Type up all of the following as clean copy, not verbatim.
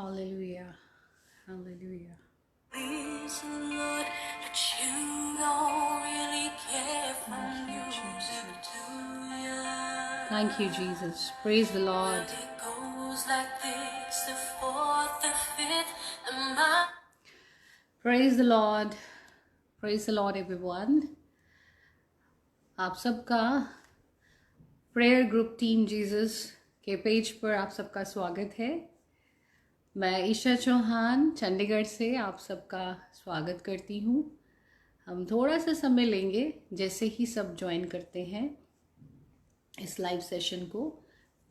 Hallelujah. Hallelujah. Please, Lord, but you don't really care for Thank you, music, Jesus. do ya? Thank you, Jesus. Praise the Lord. It goes like this, the fourth, the fifth, the Praise the Lord. Praise the Lord, everyone. आप सबका prayer group team Jesus के page पर आप सबका स्वागत है। मैं ईशा चौहान चंडीगढ़ से आप सबका स्वागत करती हूँ। हम थोड़ा सा समय लेंगे जैसे ही सब ज्वाइन करते हैं इस लाइव सेशन को,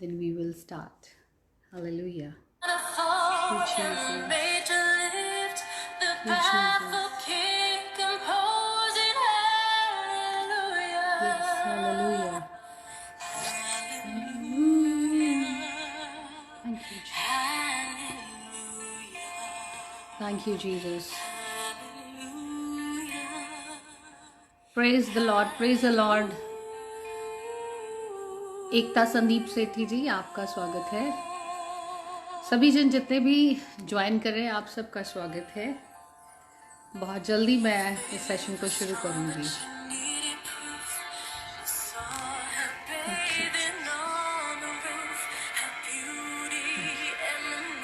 then we will start. Hallelujah. fall Jesus. and made to lift the Jesus. powerful king composing hallelujah. Yes, hallelujah. Thank you, Jesus. Thank you, Jesus. Praise the Lord, praise the Lord. एकता संदीप सेठी जी, आपका स्वागत है। सभी जन जितने भी join कर रहे हैं, आप सबका स्वागत है। बहुत जल्दी मैं इस सेशन को शुरू करूंगी।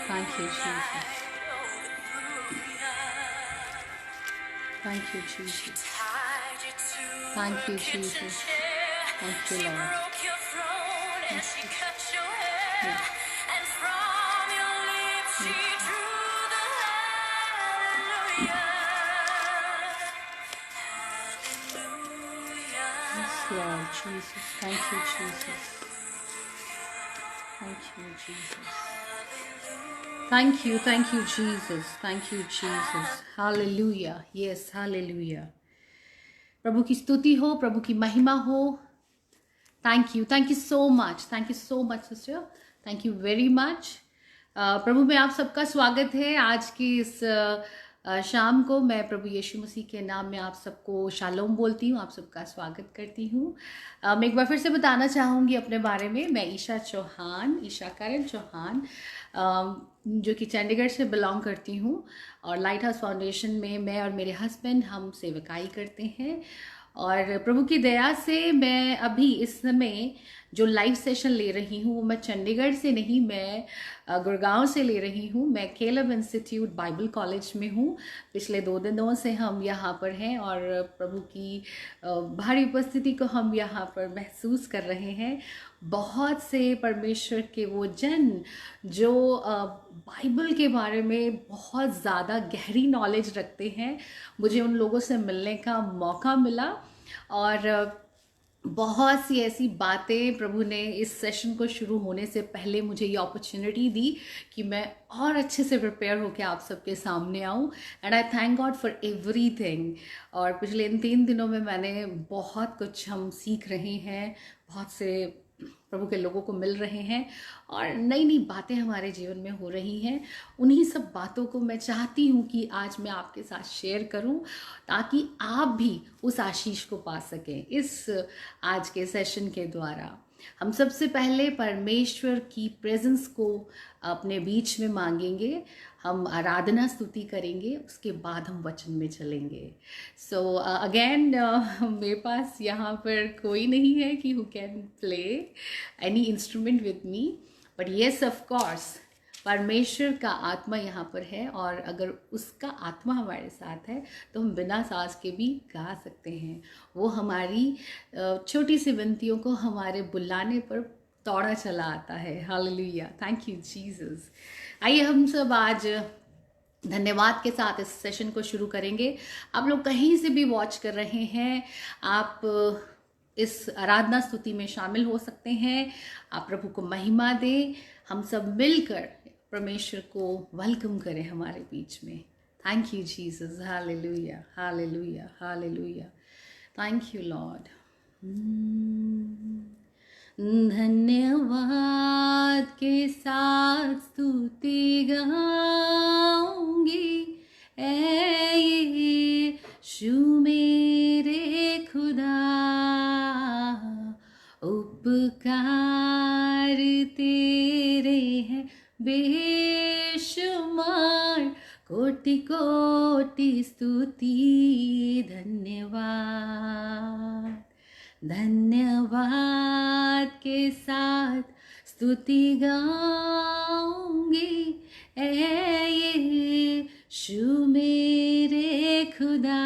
Thank you, Jesus. Thank you, Jesus. Thank you, Jesus. Thank you, Lord. Yes. Yes, Lord Jesus. Thank you, Jesus. Thank you, Jesus. Thank you, Jesus. Thank you, Jesus. Hallelujah. Yes, hallelujah. प्रभु की स्तुति हो, प्रभु की महिमा हो। Thank you so much sister. Thank you very much. प्रभु में आप सबका स्वागत है। आज की इस शाम को मैं प्रभु यीशु मसीह के नाम में आप सबको शालोम बोलती हूँ, आप सबका स्वागत करती हूँ। मैं एक बार फिर से बताना चाहूँगी अपने बारे में। मैं ईशा करण चौहान, जो कि चंडीगढ़ से बिलोंग करती हूँ, और लाइट हाउस फाउंडेशन में मैं और मेरे हस्बैंड हम सेवकाई करते हैं। और प्रभु की दया से मैं अभी इस समय जो लाइव सेशन ले रही हूँ वो मैं चंडीगढ़ से नहीं, मैं गुड़गांव से ले रही हूँ। मैं केलव इंस्टीट्यूट बाइबल कॉलेज में हूँ। पिछले 2 दिनों से हम यहाँ पर हैं और प्रभु की भारी उपस्थिति को हम यहाँ पर महसूस कर रहे हैं। बहुत से परमेश्वर के वो जन जो बाइबल के बारे में बहुत ज़्यादा गहरी नॉलेज रखते हैं, मुझे उन लोगों से मिलने का मौका मिला और बहुत सी ऐसी बातें प्रभु ने इस सेशन को शुरू होने से पहले मुझे ये अपॉर्चुनिटी दी कि मैं और अच्छे से प्रिपेयर होकर आप सबके सामने आऊँ। And I thank God for everything. और पिछले इन 3 दिनों में मैंने बहुत कुछ हम सीख रहे हैं, बहुत से प्रभु के लोगों को मिल रहे हैं और नई नई बातें हमारे जीवन में हो रही हैं। उन्हीं सब बातों को मैं चाहती हूँ कि आज मैं आपके साथ शेयर करूँ, ताकि आप भी उस आशीष को पा सकें इस आज के सेशन के द्वारा। हम सबसे पहले परमेश्वर की प्रेजेंस को अपने बीच में मांगेंगे, हम आराधना स्तुति करेंगे, उसके बाद हम वचन में चलेंगे। सो अगेन मेरे पास यहाँ पर कोई नहीं है कि who can play any instrument with me, but yes of course परमेश्वर का आत्मा यहाँ पर है, और अगर उसका आत्मा हमारे साथ है तो हम बिना साज के भी गा सकते हैं। वो हमारी छोटी सी विनतियों को हमारे बुलाने पर दौड़ा चला आता है। Hallelujah, thank you Jesus. आइए हम सब आज धन्यवाद के साथ इस सेशन को शुरू करेंगे। आप लोग कहीं से भी वॉच कर रहे हैं, आप इस आराधना स्तुति में शामिल हो सकते हैं। आप प्रभु को महिमा दें, हम सब मिलकर परमेश्वर को वेलकम करें हमारे बीच में। Thank you Jesus. Hallelujah, hallelujah, hallelujah. Thank you Lord. धन्यवाद के साथ स्तुति गाऊंगी, ऐ यीशु मेरे खुदा, उपकार तेरे हैं बेशुमार, बेशुमार कोटि कोटि स्तुति धन्यवाद। धन्यवाद के साथ स्तुति गाऊंगी ऐ यीशु मेरे खुदा।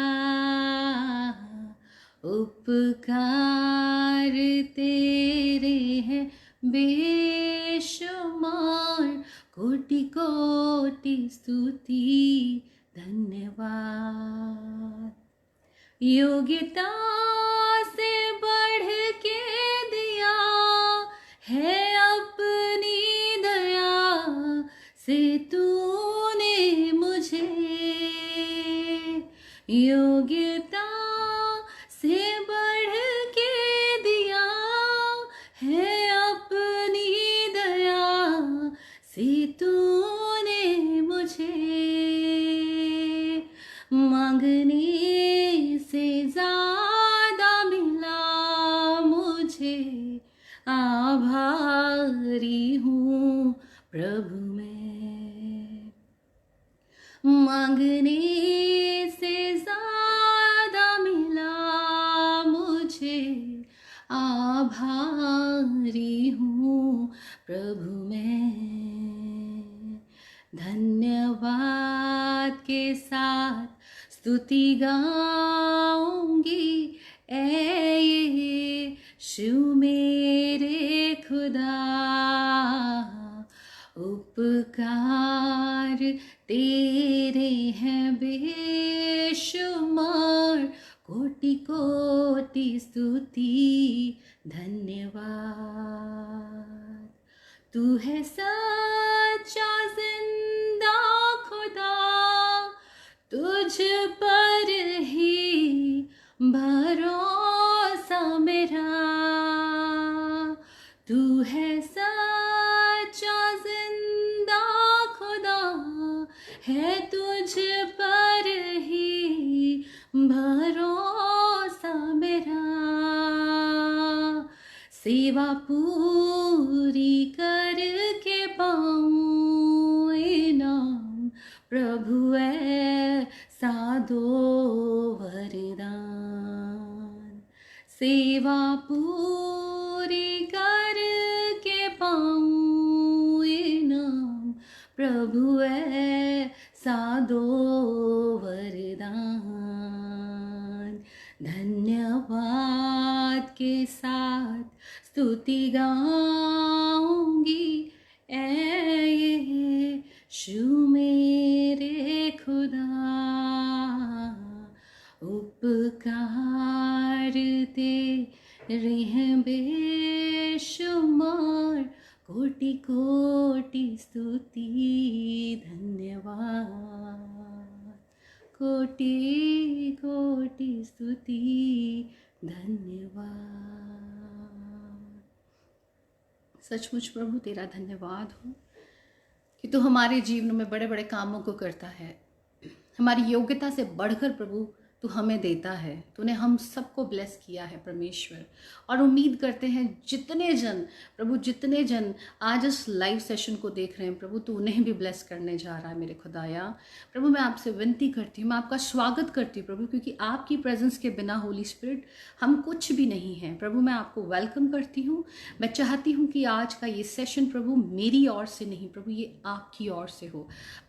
उपकार तेरे हैं बेशुमार कोटि कोटि स्तुति धन्यवाद। योग्यता से बढ़ के दिया है अपनी दया से तूने मुझे। योग्यता से बढ़ के दिया है अपनी दया से तूने मुझे। मांगने से ज्यादा मिला मुझे, आभारी हूँ प्रभु मैं। मांगने से ज्यादा मिला मुझे, आभारी हूँ प्रभु मैं। धन्यवाद के साथ स्तुति गाऊंगी ऐ यीशु मेरे खुदा। उपकार तेरे हैं बेशुमार कोटि कोटि स्तुति धन्यवाद। तू है सच्चा जिंदा खुदा, तुझ पर ही भरोसा मेरा। तू है सच्चा जिंदा खुदा, है तुझ पर ही भरोसा मेरा। सेवा पूरी करके पाऊं इनाम, प्रभु ऐसा दो वरदान। सेवा पूरी करके पाऊं इनाम, प्रभु ऐसा दो वरदान। धन्यवाद के साथ स्तुति गाऊंगी ऐ यीशु मेरे खुदा। उपकार तेरे हैं बेशुमार कोटि कोटि स्तुति धन्यवाद। कोटि कोटि स्तुति धन्यवाद। सचमुच प्रभु तेरा धन्यवाद हो कि तू हमारे जीवन में बड़े बड़े कामों को करता है। हमारी योग्यता से बढ़कर प्रभु तू हमें देता है। तूने हम सबको ब्लेस किया है परमेश्वर, और उम्मीद करते हैं जितने जन प्रभु जितने जन आज इस लाइव सेशन को देख रहे हैं प्रभु, तू उन्हें भी ब्लेस करने जा रहा है मेरे खुदाया। प्रभु मैं आपसे विनती करती हूँ, मैं आपका स्वागत करती हूँ प्रभु, क्योंकि आपकी प्रेजेंस के बिना होली स्पिरिट हम कुछ भी नहीं हैं। प्रभु मैं आपको वेलकम करती हूँ। मैं चाहती हूँ कि आज का ये सेशन प्रभु मेरी ओर से नहीं प्रभु, ये आपकी ओर से हो।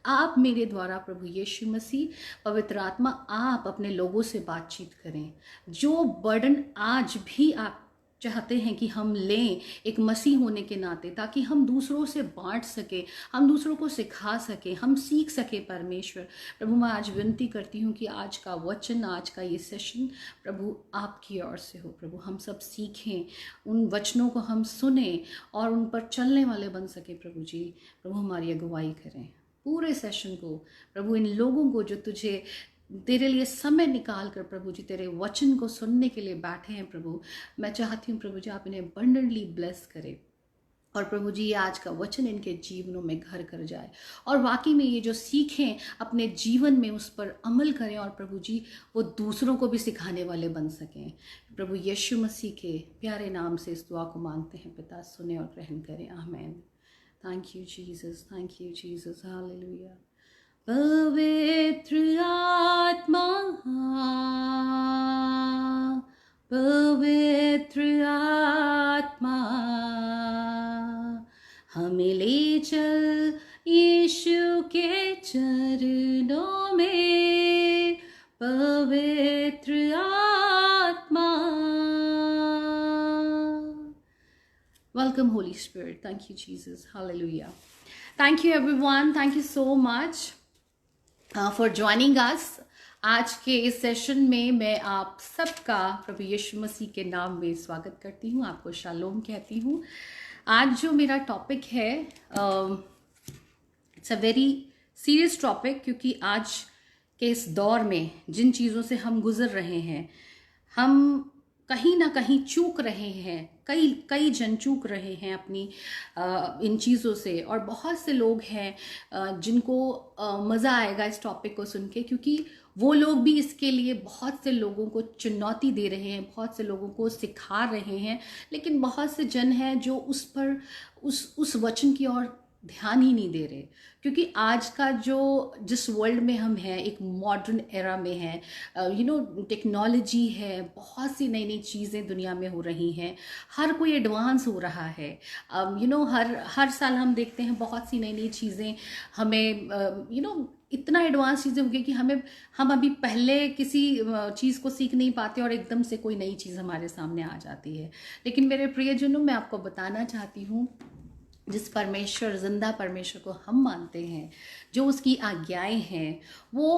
आप मेरे द्वारा प्रभु यीशु मसीह पवित्र आत्मा आप अपने लोगों से बातचीत करें। जो बर्डन आज भी आप चाहते हैं कि हम लें एक मसीह होने के नाते, ताकि हम दूसरों से बांट सके, हम दूसरों को सिखा सके, हम सीख सके परमेश्वर। प्रभु मैं आज विनती करती हूँ कि आज का वचन, आज का ये सेशन प्रभु आपकी ओर से हो। प्रभु हम सब सीखें, उन वचनों को हम सुने और उन पर चलने वाले बन सके। प्रभु जी प्रभु हमारी अगुवाई करें पूरे सेशन को। प्रभु इन लोगों को जो तुझे तेरे लिए समय निकाल कर प्रभु जी तेरे वचन को सुनने के लिए बैठे हैं प्रभु, मैं चाहती हूँ प्रभु जी आप इन्हें अबंडेंटली ब्लेस करें, और प्रभु जी ये आज का वचन इनके जीवनों में घर कर जाए, और वाकई में ये जो सीखें अपने जीवन में उस पर अमल करें, और प्रभु जी वो दूसरों को भी सिखाने वाले बन सकें। प्रभु यीशु मसीह के प्यारे नाम से इस दुआ को मांगते हैं पिता, सुने और ग्रहण करें, आमीन। Thank you, Jesus. Thank you, Jesus. Hallelujah. पवित्र आत्मा, पवित्र आत्मा, हमें ले चल यीशु के चरणों में, पवित्र आत्मा. Welcome, Holy Spirit. Thank you, Jesus. Hallelujah. Thank you, everyone. Thank you so much for joining us. आज के इस सेशन में मैं आप सबका प्रभु यीशु मसीह के नाम में स्वागत करती हूँ, आपको शालोम कहती हूँ. आज जो मेरा टॉपिक है, it's a very serious topic, क्योंकि आज के इस दौर में जिन चीज़ों से हम गुजर रहे हैं, हम कहीं ना कहीं चूक रहे हैं, कई जन चूक रहे हैं अपनी इन चीज़ों से. और बहुत से लोग हैं जिनको मज़ा आएगा इस टॉपिक को सुन के, क्योंकि वो लोग भी इसके लिए बहुत से लोगों को चुनौती दे रहे हैं, बहुत से लोगों को सिखा रहे हैं. लेकिन बहुत से जन हैं जो उस वचन की ओर ध्यान ही नहीं दे रहे, क्योंकि आज का जिस वर्ल्ड में हम हैं, एक मॉडर्न एरा में है. टेक्नोलॉजी है, बहुत सी नई नई चीज़ें दुनिया में हो रही हैं, हर कोई एडवांस हो रहा है. हर साल हम देखते हैं बहुत सी नई नई चीज़ें हमें इतना एडवांस चीज़ें हो गई कि हम अभी पहले किसी चीज़ को सीख नहीं पाते और एकदम से कोई नई चीज़ हमारे सामने आ जाती है. लेकिन मेरे प्रियजनों, मैं आपको बताना चाहती हूँ, जिस परमेश्वर, जिंदा परमेश्वर को हम मानते हैं, जो उसकी आज्ञाएं हैं, वो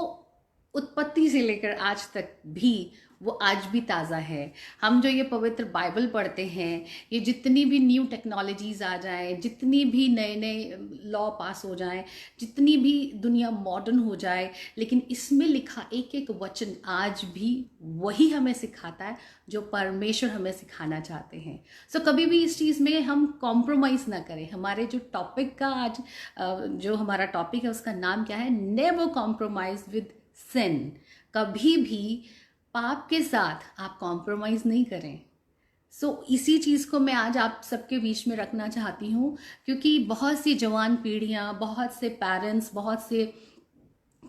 उत्पत्ति से लेकर आज तक भी, वो आज भी ताज़ा है. हम जो ये पवित्र बाइबल पढ़ते हैं, ये जितनी भी न्यू टेक्नोलॉजीज आ जाएं, जितनी भी नए नए लॉ पास हो जाएं, जितनी भी दुनिया मॉडर्न हो जाए, लेकिन इसमें लिखा एक एक वचन आज भी वही हमें सिखाता है जो परमेश्वर हमें सिखाना चाहते हैं. सो कभी भी इस चीज़ में हम कॉम्प्रोमाइज़ ना करें. हमारे जो टॉपिक का आज जो हमारा टॉपिक है, उसका नाम क्या है? नेवर कॉम्प्रोमाइज विद सिन. कभी भी पाप के साथ आप कॉम्प्रोमाइज़ नहीं करें. इसी चीज़ को मैं आज आप सबके बीच में रखना चाहती हूँ, क्योंकि बहुत सी जवान पीढ़ियाँ, बहुत से पेरेंट्स, बहुत से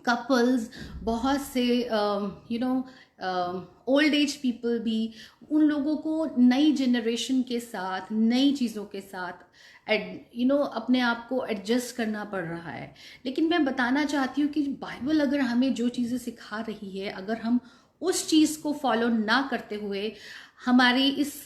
कपल्स, बहुत से ओल्ड एज पीपल भी, उन लोगों को नई जनरेशन के साथ, नई चीज़ों के साथ अपने आप को एडजस्ट करना पड़ रहा है. लेकिन मैं बताना चाहती हूँ कि बाइबल अगर हमें जो चीज़ें सिखा रही है, अगर हम उस चीज़ को फॉलो ना करते हुए हमारी इस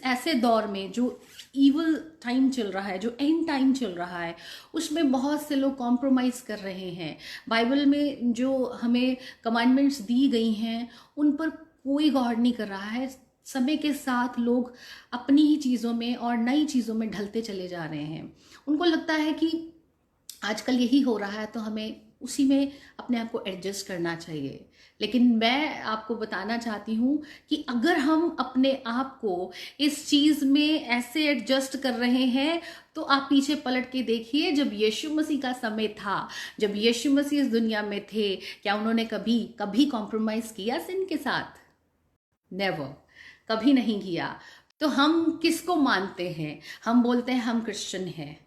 ऐसे दौर में जो ईवल टाइम चल रहा है, जो एंड टाइम चल रहा है, उसमें बहुत से लोग कॉम्प्रोमाइज़ कर रहे हैं. बाइबल में जो हमें कमांडमेंट्स दी गई हैं, उन पर कोई गौर नहीं कर रहा है. समय के साथ लोग अपनी ही चीज़ों में और नई चीज़ों में ढलते चले जा रहे हैं. उनको लगता है कि आजकल यही हो रहा है, तो हमें उसी में अपने आप को एडजस्ट करना चाहिए. लेकिन मैं आपको बताना चाहती हूँ कि अगर हम अपने आप को इस चीज़ में ऐसे एडजस्ट कर रहे हैं, तो आप पीछे पलट के देखिए, जब यीशु मसीह का समय था, जब यीशु मसीह इस दुनिया में थे, क्या उन्होंने कभी कॉम्प्रोमाइज़ किया सिन के साथ? नेवर, कभी नहीं किया. तो हम किसको मानते हैं? हम बोलते हैं हम क्रिश्चियन हैं.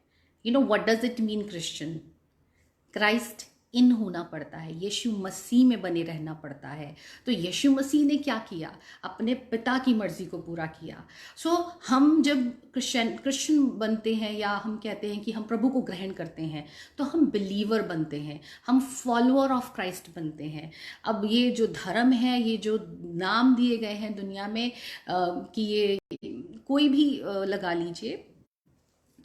What does it mean Christian? Christ in होना पड़ता है, यीशु मसीह में बने रहना पड़ता है. तो यीशु मसीह ने क्या किया? अपने पिता की मर्जी को पूरा किया. हम जब क्रिश्चियन बनते हैं, या हम कहते हैं कि हम प्रभु को ग्रहण करते हैं, तो हम बिलीवर बनते हैं, हम फॉलोअर ऑफ क्राइस्ट बनते हैं. अब ये जो धर्म है, ये जो नाम दिए गए हैं दुनिया में, कि ये कोई भी लगा लीजिए,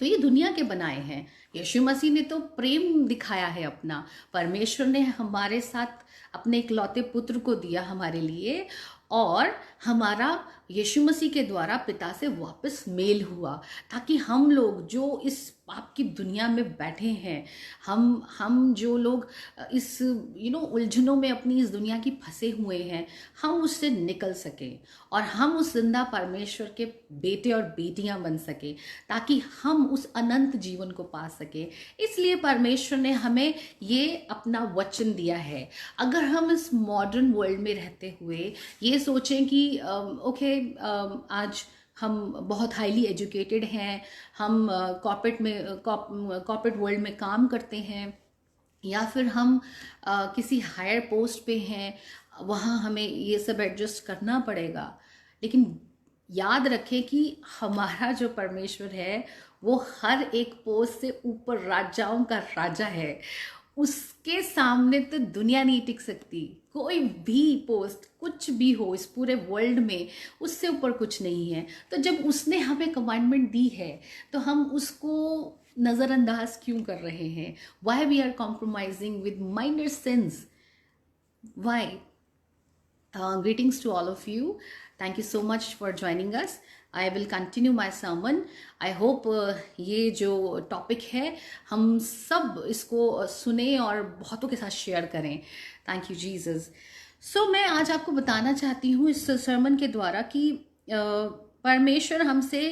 तो ये दुनिया के बनाए हैं. यीशु मसीह ने तो प्रेम दिखाया है अपना. परमेश्वर ने हमारे साथ अपने इकलौते पुत्र को दिया हमारे लिए, और हमारा यीशु मसीह के द्वारा पिता से वापस मेल हुआ, ताकि हम लोग जो इस पाप की दुनिया में बैठे हैं, हम जो लोग इस उलझनों में अपनी इस दुनिया की फंसे हुए हैं, हम उससे निकल सकें और हम उस जिंदा परमेश्वर के बेटे और बेटियां बन सके, ताकि हम उस अनंत जीवन को पा सके. इसलिए परमेश्वर ने हमें ये अपना वचन दिया है. अगर हम इस मॉडर्न वर्ल्ड में रहते हुए ये सोचें कि ओके, आज हम बहुत हाईली एजुकेटेड हैं, हम कॉर्पोरेट वर्ल्ड में काम करते हैं, या फिर हम किसी हायर पोस्ट पे हैं, वहाँ हमें ये सब एडजस्ट करना पड़ेगा। लेकिन याद रखें कि हमारा जो परमेश्वर है वो हर एक पोस्ट से ऊपर राजाओं का राजा है। उसके सामने तो दुनिया नहीं टिक सकती। कोई भी पोस्ट कुछ भी हो इस पूरे वर्ल्ड में, उससे ऊपर कुछ नहीं है। तो जब उसने हमें कमांडमेंट दी है तो हम उसको नज़रअंदाज क्यों कर रहे हैं? Why we are compromising with minor sins? Why? Greetings to all of you. Thank you so much for joining us. I will continue my sermon. I hope ये जो टॉपिक है हम सब इसको सुने और बहुतों के साथ शेयर करें. Thank you Jesus. So मैं आज आपको बताना चाहती हूँ इस सर्मन के द्वारा कि परमेश्वर हमसे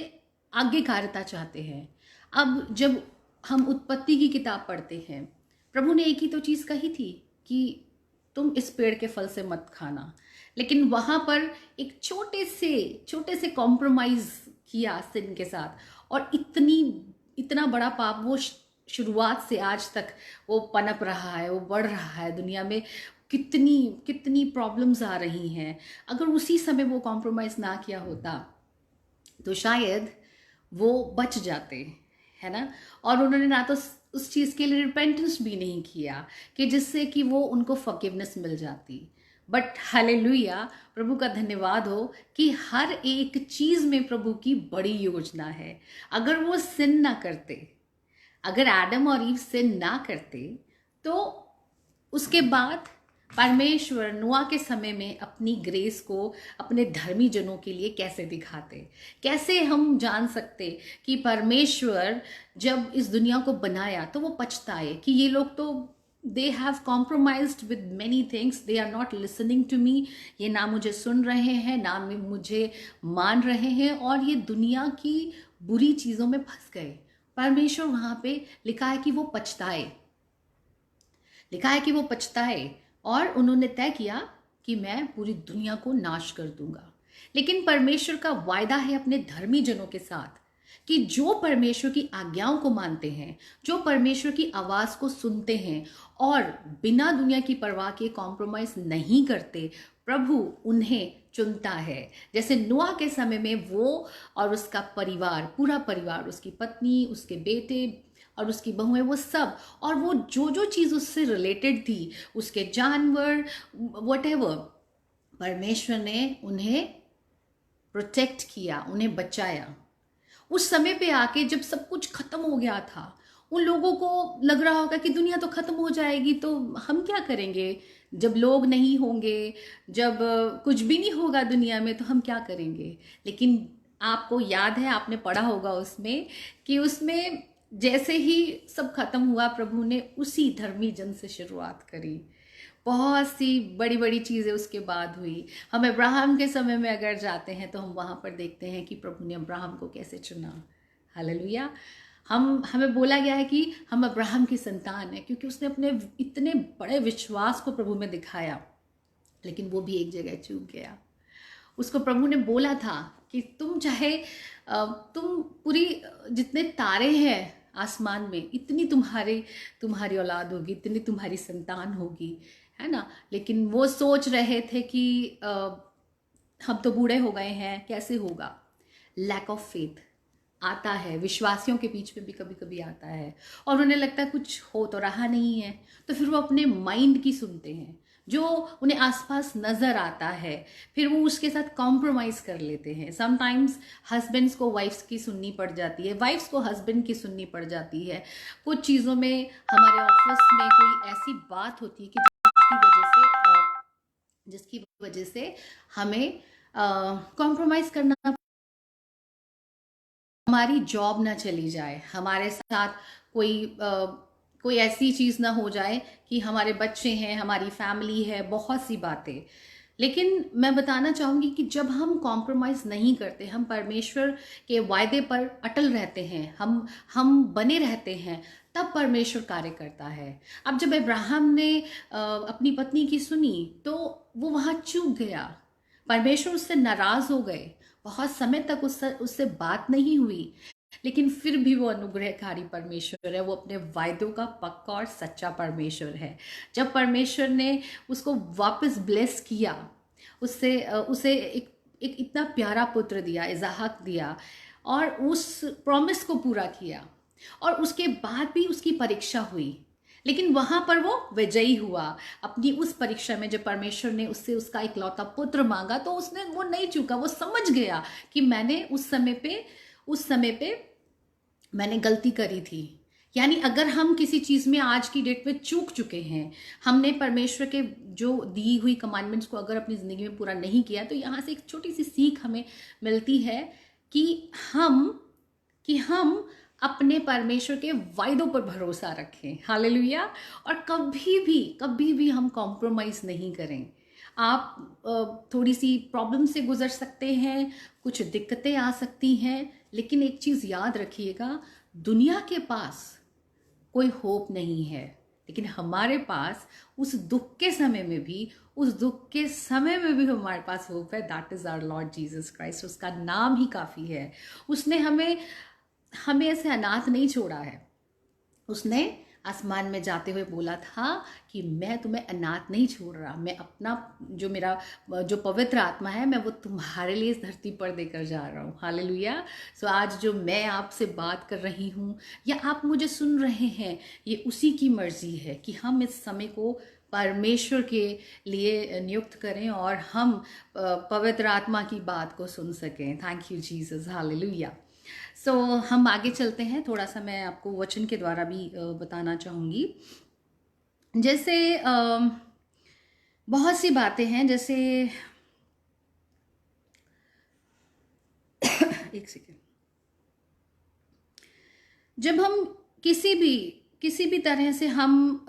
आज्ञाकारिता चाहते हैं. अब जब हम उत्पत्ति की किताब पढ़ते हैं, प्रभु ने एक ही तो चीज़ कही थी कि तुम इस पेड़ के फल से मत खाना, लेकिन वहाँ पर एक छोटे से कॉम्प्रोमाइज़ किया सिन के साथ, और इतना बड़ा पाप वो शुरुआत से आज तक वो पनप रहा है, वो बढ़ रहा है. दुनिया में कितनी प्रॉब्लम्स आ रही हैं. अगर उसी समय वो कॉम्प्रोमाइज़ ना किया होता तो शायद वो बच जाते, है ना. और उन्होंने ना तो उस चीज़ के लिए रिपेंटेंस भी नहीं किया कि जिससे कि वो उनको फॉरगिवनेस मिल जाती. बट हालेलुया, प्रभु का धन्यवाद हो कि हर एक चीज़ में प्रभु की बड़ी योजना है. अगर वो सिन ना करते, अगर एडम और ईव सिन ना करते, तो उसके बाद परमेश्वर नोआ के समय में अपनी ग्रेस को अपने धर्मी जनों के लिए कैसे दिखाते? कैसे हम जान सकते कि परमेश्वर जब इस दुनिया को बनाया तो वो पछताए कि ये लोग तो they have compromised with many things, they are not listening to me. ये ना मुझे सुन रहे हैं, ना मुझे मान रहे हैं, और ये दुनिया की बुरी चीज़ों में फंस गए. परमेश्वर वहाँ पे लिखा है कि वो पछताए, और उन्होंने तय किया कि मैं पूरी दुनिया को नाश कर दूंगा. लेकिन परमेश्वर का वायदा है अपने धर्मी जनों के साथ कि जो परमेश्वर की आज्ञाओं को मानते हैं, जो परमेश्वर की आवाज़ को सुनते हैं और बिना दुनिया की परवाह के कॉम्प्रोमाइज़ नहीं करते, प्रभु उन्हें चुनता है. जैसे नोआ के समय में वो और उसका परिवार, पूरा परिवार, उसकी पत्नी, उसके बेटे और उसकी बहुएं, वो सब, और वो जो चीज़ उससे रिलेटेड थी, उसके जानवर, व्हाटएवर, परमेश्वर ने उन्हें प्रोटेक्ट किया, उन्हें बचाया. उस समय पे आके जब सब कुछ खत्म हो गया था, उन लोगों को लग रहा होगा कि दुनिया तो खत्म हो जाएगी, तो हम क्या करेंगे? जब लोग नहीं होंगे, जब कुछ भी नहीं होगा दुनिया में, तो हम क्या करेंगे? लेकिन आपको याद है, आपने पढ़ा होगा उसमें कि उसमें जैसे ही सब खत्म हुआ, प्रभु ने उसी धर्मी जन से शुरुआत करी. बहुत सी बड़ी बड़ी चीज़ें उसके बाद हुई. हम अब्राहम के समय में अगर जाते हैं तो हम वहाँ पर देखते हैं कि प्रभु ने अब्राहम को कैसे चुना. हालेलुया. हमें बोला गया है कि हम अब्राहम की संतान हैं, क्योंकि उसने अपने इतने बड़े विश्वास को प्रभु में दिखाया. लेकिन वो भी एक जगह चूक गया. उसको प्रभु ने बोला था कि तुम चाहे तुम पूरी जितने तारे हैं आसमान में, इतनी तुम्हारी औलाद होगी, इतनी तुम्हारी संतान होगी, है ना. लेकिन वो सोच रहे थे कि हम तो बूढ़े हो गए हैं, कैसे होगा. लैक ऑफ फेथ आता है, विश्वासियों के बीच में भी कभी कभी आता है, और उन्हें लगता है कुछ हो तो रहा नहीं है, तो फिर वो अपने माइंड की सुनते हैं, जो उन्हें आसपास नज़र आता है, फिर वो उसके साथ कॉम्प्रोमाइज़ कर लेते हैं. समटाइम्स हस्बैंड्स को वाइफ्स की सुननी पड़ जाती है, वाइफ्स को हस्बैंड की सुननी पड़ जाती है. कुछ चीज़ों में हमारे ऑफिस में कोई ऐसी बात होती है कि जिसकी वजह से हमें कॉम्प्रोमाइज़ करना, हमारी जॉब ना चली जाए, हमारे साथ कोई ऐसी चीज़ ना हो जाए कि हमारे बच्चे हैं, हमारी फैमिली है, बहुत सी बातें. लेकिन मैं बताना चाहूँगी कि जब हम कॉम्प्रोमाइज़ नहीं करते, हम परमेश्वर के वायदे पर अटल रहते हैं, हम बने रहते हैं, तब परमेश्वर कार्य करता है. अब जब अब्राहम ने अपनी पत्नी की सुनी तो वो वहाँ चूक गया. परमेश्वर उससे नाराज़ हो गए. बहुत समय तक उससे बात नहीं हुई, लेकिन फिर भी वो अनुग्रहकारी परमेश्वर है, वो अपने वायदों का पक्का और सच्चा परमेश्वर है। जब परमेश्वर ने उसको वापस ब्लेस किया, उसे एक इतना प्यारा पुत्र दिया, इज़हाक दिया, और उस प्रॉमिस को पूरा किया, और उसके बाद भी उसकी परीक्षा हुई, लेकिन वहां पर वो विजयी हुआ। अपनी उस परीक्षा में जब परमेश्वर ने उससे उसका इकलौता पुत्र मांगा, तो उसने वो नहीं चूका, वो समझ गया कि मैंने उस समय पे मैंने गलती करी थी। यानी अगर हम किसी चीज़ में आज की डेट में चूक चुके हैं, हमने परमेश्वर के जो दी हुई कमांडमेंट्स को अगर अपनी ज़िंदगी में पूरा नहीं किया, तो यहाँ से एक छोटी सी सीख हमें मिलती है कि हम अपने परमेश्वर के वायदों पर भरोसा रखें। हालेलुया। और कभी भी हम कॉम्प्रोमाइज़ नहीं करें। आप थोड़ी सी प्रॉब्लम से गुजर सकते हैं, कुछ दिक्कतें आ सकती हैं, लेकिन एक चीज़ याद रखिएगा, दुनिया के पास कोई होप नहीं है, लेकिन हमारे पास उस दुख के समय में भी हमारे पास होप है। That is our lord Jesus Christ. उसका नाम ही काफ़ी है। उसने हमें ऐसे अनाथ नहीं छोड़ा है। उसने आसमान में जाते हुए बोला था कि मैं तुम्हें अनाथ नहीं छोड़ रहा, मैं अपना जो पवित्र आत्मा है, मैं वो तुम्हारे लिए इस धरती पर देकर जा रहा हूँ। हालेलुया। सो आज जो मैं आपसे बात कर रही हूँ या आप मुझे सुन रहे हैं, ये उसी की मर्जी है कि हम इस समय को परमेश्वर के लिए नियुक्त करें और हम पवित्र आत्मा की बात को सुन सकें। Thank you Jesus. हालेलुया। सो हम आगे चलते हैं। थोड़ा सा मैं आपको वचन के द्वारा भी बताना चाहूँगी। जैसे बहुत सी बातें हैं, जैसे एक सेकेंड, जब हम किसी भी तरह से हम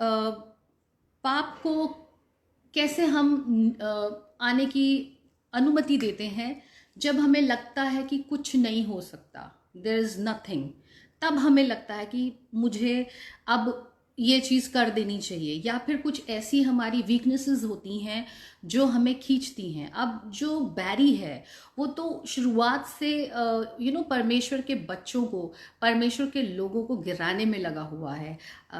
पाप को कैसे हम आने की अनुमति देते हैं, जब हमें लगता है कि कुछ नहीं हो सकता, देयर इज नथिंग, तब हमें लगता है कि मुझे अब ये चीज़ कर देनी चाहिए, या फिर कुछ ऐसी हमारी वीकनेसेस होती हैं जो हमें खींचती हैं। अब जो बैरी है वो तो शुरुआत से परमेश्वर के बच्चों को, परमेश्वर के लोगों को गिराने में लगा हुआ है।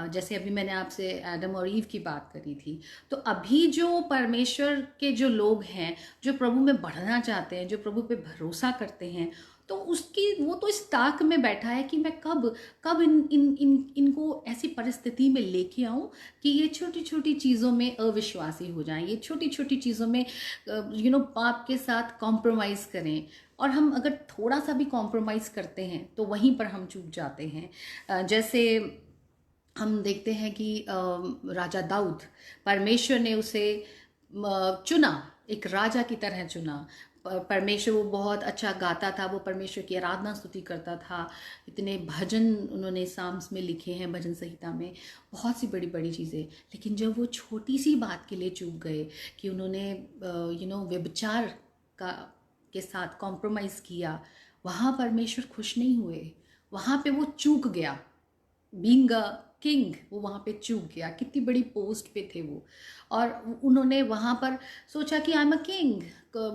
जैसे अभी मैंने आपसे एडम और ईव की बात करी थी, तो अभी जो परमेश्वर के जो लोग हैं, जो प्रभु में बढ़ना चाहते हैं, जो प्रभु पे भरोसा करते हैं, तो वो तो इस ताक में बैठा है कि मैं कब कब इनको ऐसी परिस्थिति में लेके आऊं कि ये छोटी छोटी चीज़ों में अविश्वासी हो जाएं, ये छोटी छोटी चीज़ों में पाप के साथ कॉम्प्रोमाइज़ करें। और हम अगर थोड़ा सा भी कॉम्प्रोमाइज़ करते हैं तो वहीं पर हम चूक जाते हैं। जैसे हम देखते हैं कि राजा दाऊद, परमेश्वर ने उसे चुना, एक राजा की तरह चुना। परमेश्वर, वो बहुत अच्छा गाता था, वो परमेश्वर की आराधना स्तुति करता था। इतने भजन उन्होंने साम्स में लिखे हैं, भजन संहिता में, बहुत सी बड़ी बड़ी चीज़ें। लेकिन जब वो छोटी सी बात के लिए चूक गए कि उन्होंने व्यभिचार के साथ कॉम्प्रोमाइज़ किया, वहाँ परमेश्वर खुश नहीं हुए। वहाँ पे वो चूक गया। बीइंग अ किंग, वो वहाँ पे चूक गया। कितनी बड़ी पोस्ट पे थे वो, और उन्होंने वहाँ पर सोचा कि I am a king,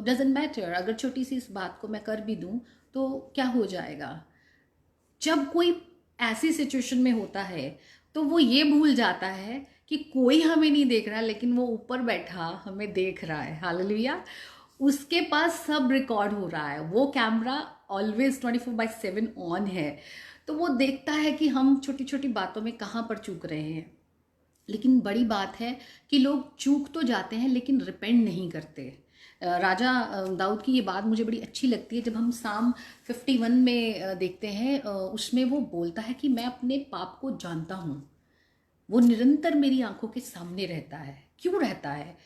doesn't matter, अगर छोटी सी इस बात को मैं कर भी दूँ तो क्या हो जाएगा। जब कोई ऐसी सिचुएशन में होता है तो वो ये भूल जाता है कि कोई हमें नहीं देख रहा, लेकिन वो ऊपर बैठा हमें देख रहा है। हालेलुया। उसके पास सब रिकॉर्ड हो रहा है, वो कैमरा ऑलवेज 24/7 ऑन है। तो वो देखता है कि हम छोटी छोटी बातों में कहाँ पर चूक रहे हैं। लेकिन बड़ी बात है कि लोग चूक तो जाते हैं लेकिन रिपेंड नहीं करते। राजा दाऊद की ये बात मुझे बड़ी अच्छी लगती है। जब हम साम 51 में देखते हैं, उसमें वो बोलता है कि मैं अपने पाप को जानता हूँ, वो निरंतर मेरी आंखों के सामने रहता है। क्यों रहता है?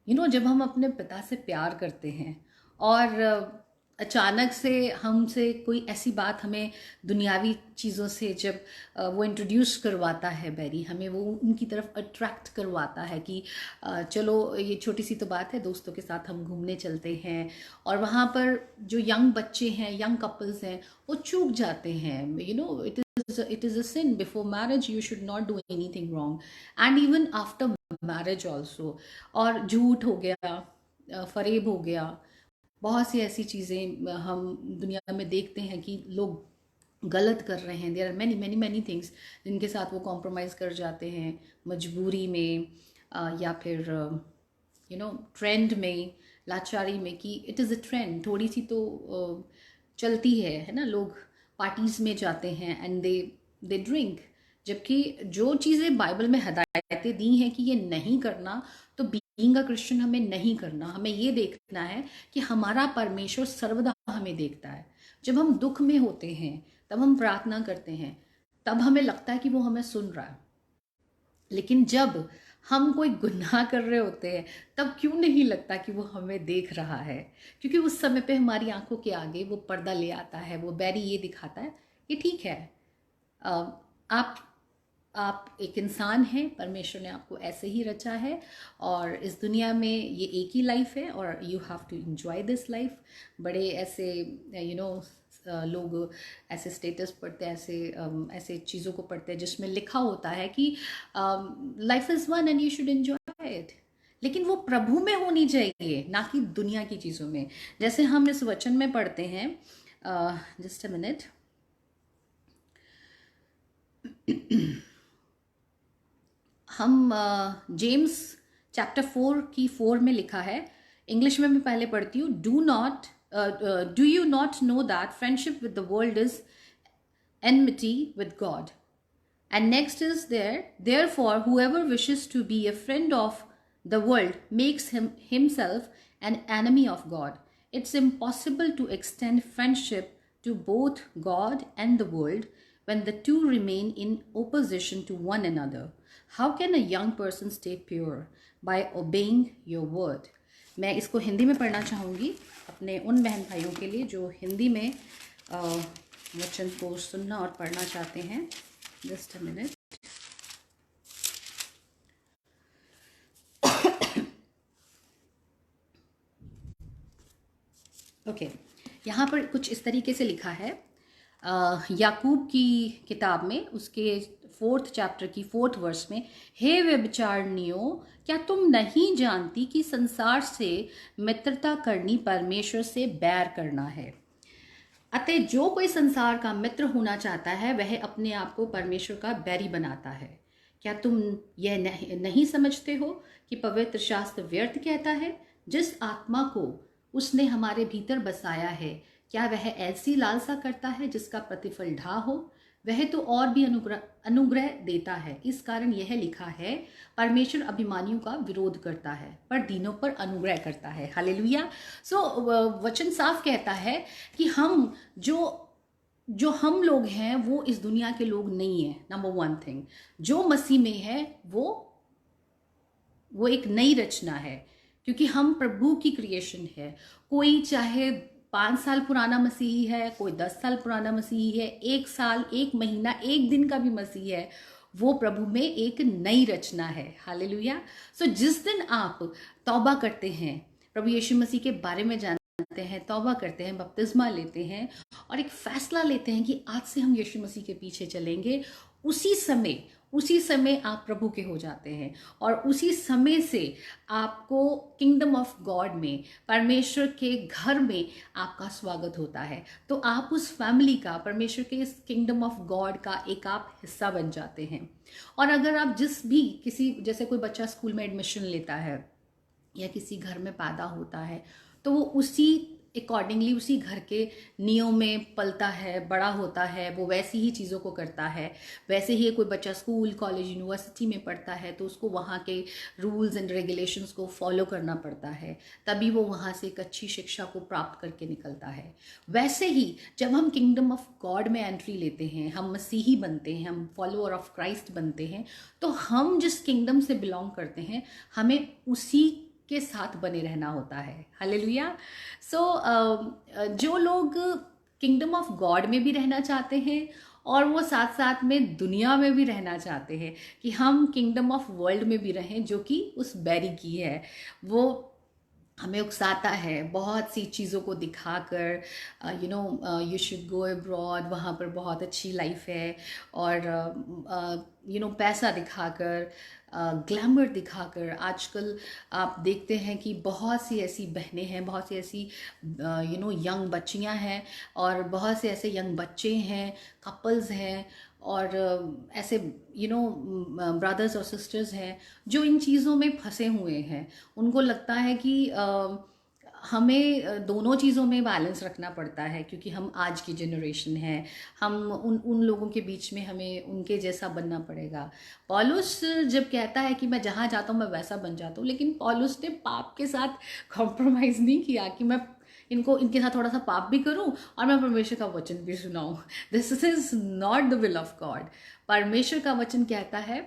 जब हम अपने पिता से प्यार करते हैं और अचानक से हमसे कोई ऐसी बात, हमें दुनियावी चीज़ों से जब वो इंट्रोड्यूस करवाता है, बैरी हमें वो उनकी तरफ अट्रैक्ट करवाता है कि चलो ये छोटी सी तो बात है, दोस्तों के साथ हम घूमने चलते हैं, और वहाँ पर जो यंग बच्चे हैं, यंग कपल्स हैं, वो चूक जाते हैं। it is a sin. Before marriage you should not do anything wrong, and even after marriage also. और झूठ हो गया, फरेब हो गया, बहुत सी ऐसी चीज़ें हम दुनिया में देखते हैं कि लोग गलत कर रहे हैं। There are many many many things जिनके साथ वो कॉम्प्रोमाइज़ कर जाते हैं मजबूरी में, या फिर ट्रेंड में, लाचारी में, कि इट इज़ अ ट्रेंड, थोड़ी सी तो चलती है ना। लोग पार्टीज़ में जाते हैं एंड दे ड्रिंक, जबकि जो चीज़ें बाइबल में हदायतें दी हैं कि ये नहीं करना, तो बीइंग अ क्रिश्चियन हमें नहीं करना। हमें ये देखना है कि हमारा परमेश्वर सर्वदा हमें देखता है। जब हम दुख में होते हैं तब हम प्रार्थना करते हैं, तब हमें लगता है कि वो हमें सुन रहा है। लेकिन जब हम कोई गुनाह कर रहे होते हैं तब क्यों नहीं लगता कि वो हमें देख रहा है? क्योंकि उस समय पे हमारी आंखों के आगे वो पर्दा ले आता है, वो बैरी ये दिखाता है कि ठीक है, आप आप एक इंसान हैं, परमेश्वर ने आपको ऐसे ही रचा है, और इस दुनिया में ये एक ही लाइफ है और you have to enjoy this life. बड़े ऐसे लोग ऐसे स्टेटस पढ़ते हैं, ऐसे चीज़ों को पढ़ते हैं जिसमें लिखा होता है कि life is one and you should enjoy it. लेकिन वो प्रभु में होनी चाहिए, ना कि दुनिया की चीज़ों में। जैसे हम इस वचन में पढ़ते हैं, जस्ट अ मिनट, हम जेम्स चैप्टर 4 की 4 में लिखा है, इंग्लिश में मैं पहले पढ़ती हूँ। Do you not know that friendship with the world is enmity with God? And next is therefore whoever wishes to be a friend of the world makes himself an enemy of God. It's impossible to extend friendship to both God and the world when the two remain in opposition to one another. How can a young person stay pure? By obeying your word. मैं इसको हिंदी में पढ़ना चाहूँगी अपने उन बहन भाइयों के लिए जो हिंदी में वचन को सुनना और पढ़ना चाहते हैं। Just a minute. ओके, यहाँ पर कुछ इस तरीके से लिखा है, याकूब की किताब में उसके 4th चैप्टर की 4th वर्स में, हे व्यभिचारिणियों, क्या तुम नहीं जानती कि संसार से मित्रता करनी परमेश्वर से बैर करना है? अतः जो कोई संसार का मित्र होना चाहता है वह अपने आप को परमेश्वर का बैरी बनाता है। क्या तुम यह नहीं समझते हो कि पवित्र शास्त्र व्यर्थ कहता है, जिस आत्मा को उसने हमारे भीतर बसाया है, क्या वह ऐसी लालसा करता है जिसका प्रतिफल ढा हो? वह तो और भी अनुग्रह देता है। इस कारण यह लिखा है, परमेश्वर अभिमानियों का विरोध करता है पर दीनों पर अनुग्रह करता है। हालेलुया। सो वचन साफ कहता है कि हम जो हम लोग हैं वो इस दुनिया के लोग नहीं हैं। नंबर 1 थिंग, जो मसीह में है वो एक नई रचना है, क्योंकि हम प्रभु की क्रिएशन है। कोई चाहे 5 साल पुराना मसीही है, कोई 10 साल पुराना मसीही है, 1 साल, 1 महीना, 1 दिन का भी मसीही है, वो प्रभु में एक नई रचना है। हालेलुया। सो जिस दिन आप तौबा करते हैं, प्रभु यीशु मसीह के बारे में जानते हैं, तौबा करते हैं, बपतिस्मा लेते हैं और एक फैसला लेते हैं कि आज से हम यीशु मसीह के पीछे चलेंगे, उसी समय आप प्रभु के हो जाते हैं और उसी समय से आपको किंगडम ऑफ गॉड में, परमेश्वर के घर में आपका स्वागत होता है। तो आप उस फैमिली का, परमेश्वर के इस किंगडम ऑफ गॉड का एक आप हिस्सा बन जाते हैं। और अगर आप जैसे कोई बच्चा स्कूल में एडमिशन लेता है या किसी घर में पैदा होता है, तो वो उसी अकॉर्डिंगली, उसी घर के नियम में पलता है, बड़ा होता है, वो वैसी ही चीज़ों को करता है। वैसे ही कोई बच्चा स्कूल, कॉलेज, यूनिवर्सिटी में पढ़ता है तो उसको वहाँ के रूल्स एंड रेगुलेशंस को फॉलो करना पड़ता है, तभी वो वहाँ से एक अच्छी शिक्षा को प्राप्त करके निकलता है। वैसे ही जब हम किंगडम ऑफ गॉड में एंट्री लेते हैं, हम मसीही बनते हैं, हम फॉलोअर ऑफ क्राइस्ट बनते हैं, तो हम जिस किंगडम से बिलोंग करते हैं हमें उसी के साथ बने रहना होता है। हालेलुया। सो जो लोग किंगडम ऑफ गॉड में भी रहना चाहते हैं और वो साथ साथ में दुनिया में भी रहना चाहते हैं कि हम किंगडम ऑफ वर्ल्ड में भी रहें, जो कि उस बैरी की है, वो हमें उकसाता है बहुत सी चीज़ों को दिखाकर, यू शुड गो अब्रॉड, वहाँ पर बहुत अच्छी लाइफ है, और पैसा दिखाकर, ग्लैमर दिखाकर। आजकल आप देखते हैं कि बहुत सी ऐसी बहनें हैं, बहुत सी ऐसी यंग बच्चियां हैं, और बहुत से ऐसे यंग बच्चे हैं, कपल्स हैं, और ऐसे ब्रदर्स और सिस्टर्स हैं जो इन चीज़ों में फंसे हुए हैं। उनको लगता है कि हमें दोनों चीज़ों में बैलेंस रखना पड़ता है, क्योंकि हम आज की जनरेशन है, हम उन लोगों के बीच में हमें उनके जैसा बनना पड़ेगा। पौलुस जब कहता है कि मैं जहाँ जाता हूँ मैं वैसा बन जाता हूँ, लेकिन पौलुस ने पाप के साथ कॉम्प्रोमाइज़ नहीं किया कि मैं इनके साथ थोड़ा सा पाप भी करूं और मैं परमेश्वर का वचन भी सुनाऊं। This is not the will of God. परमेश्वर का वचन कहता है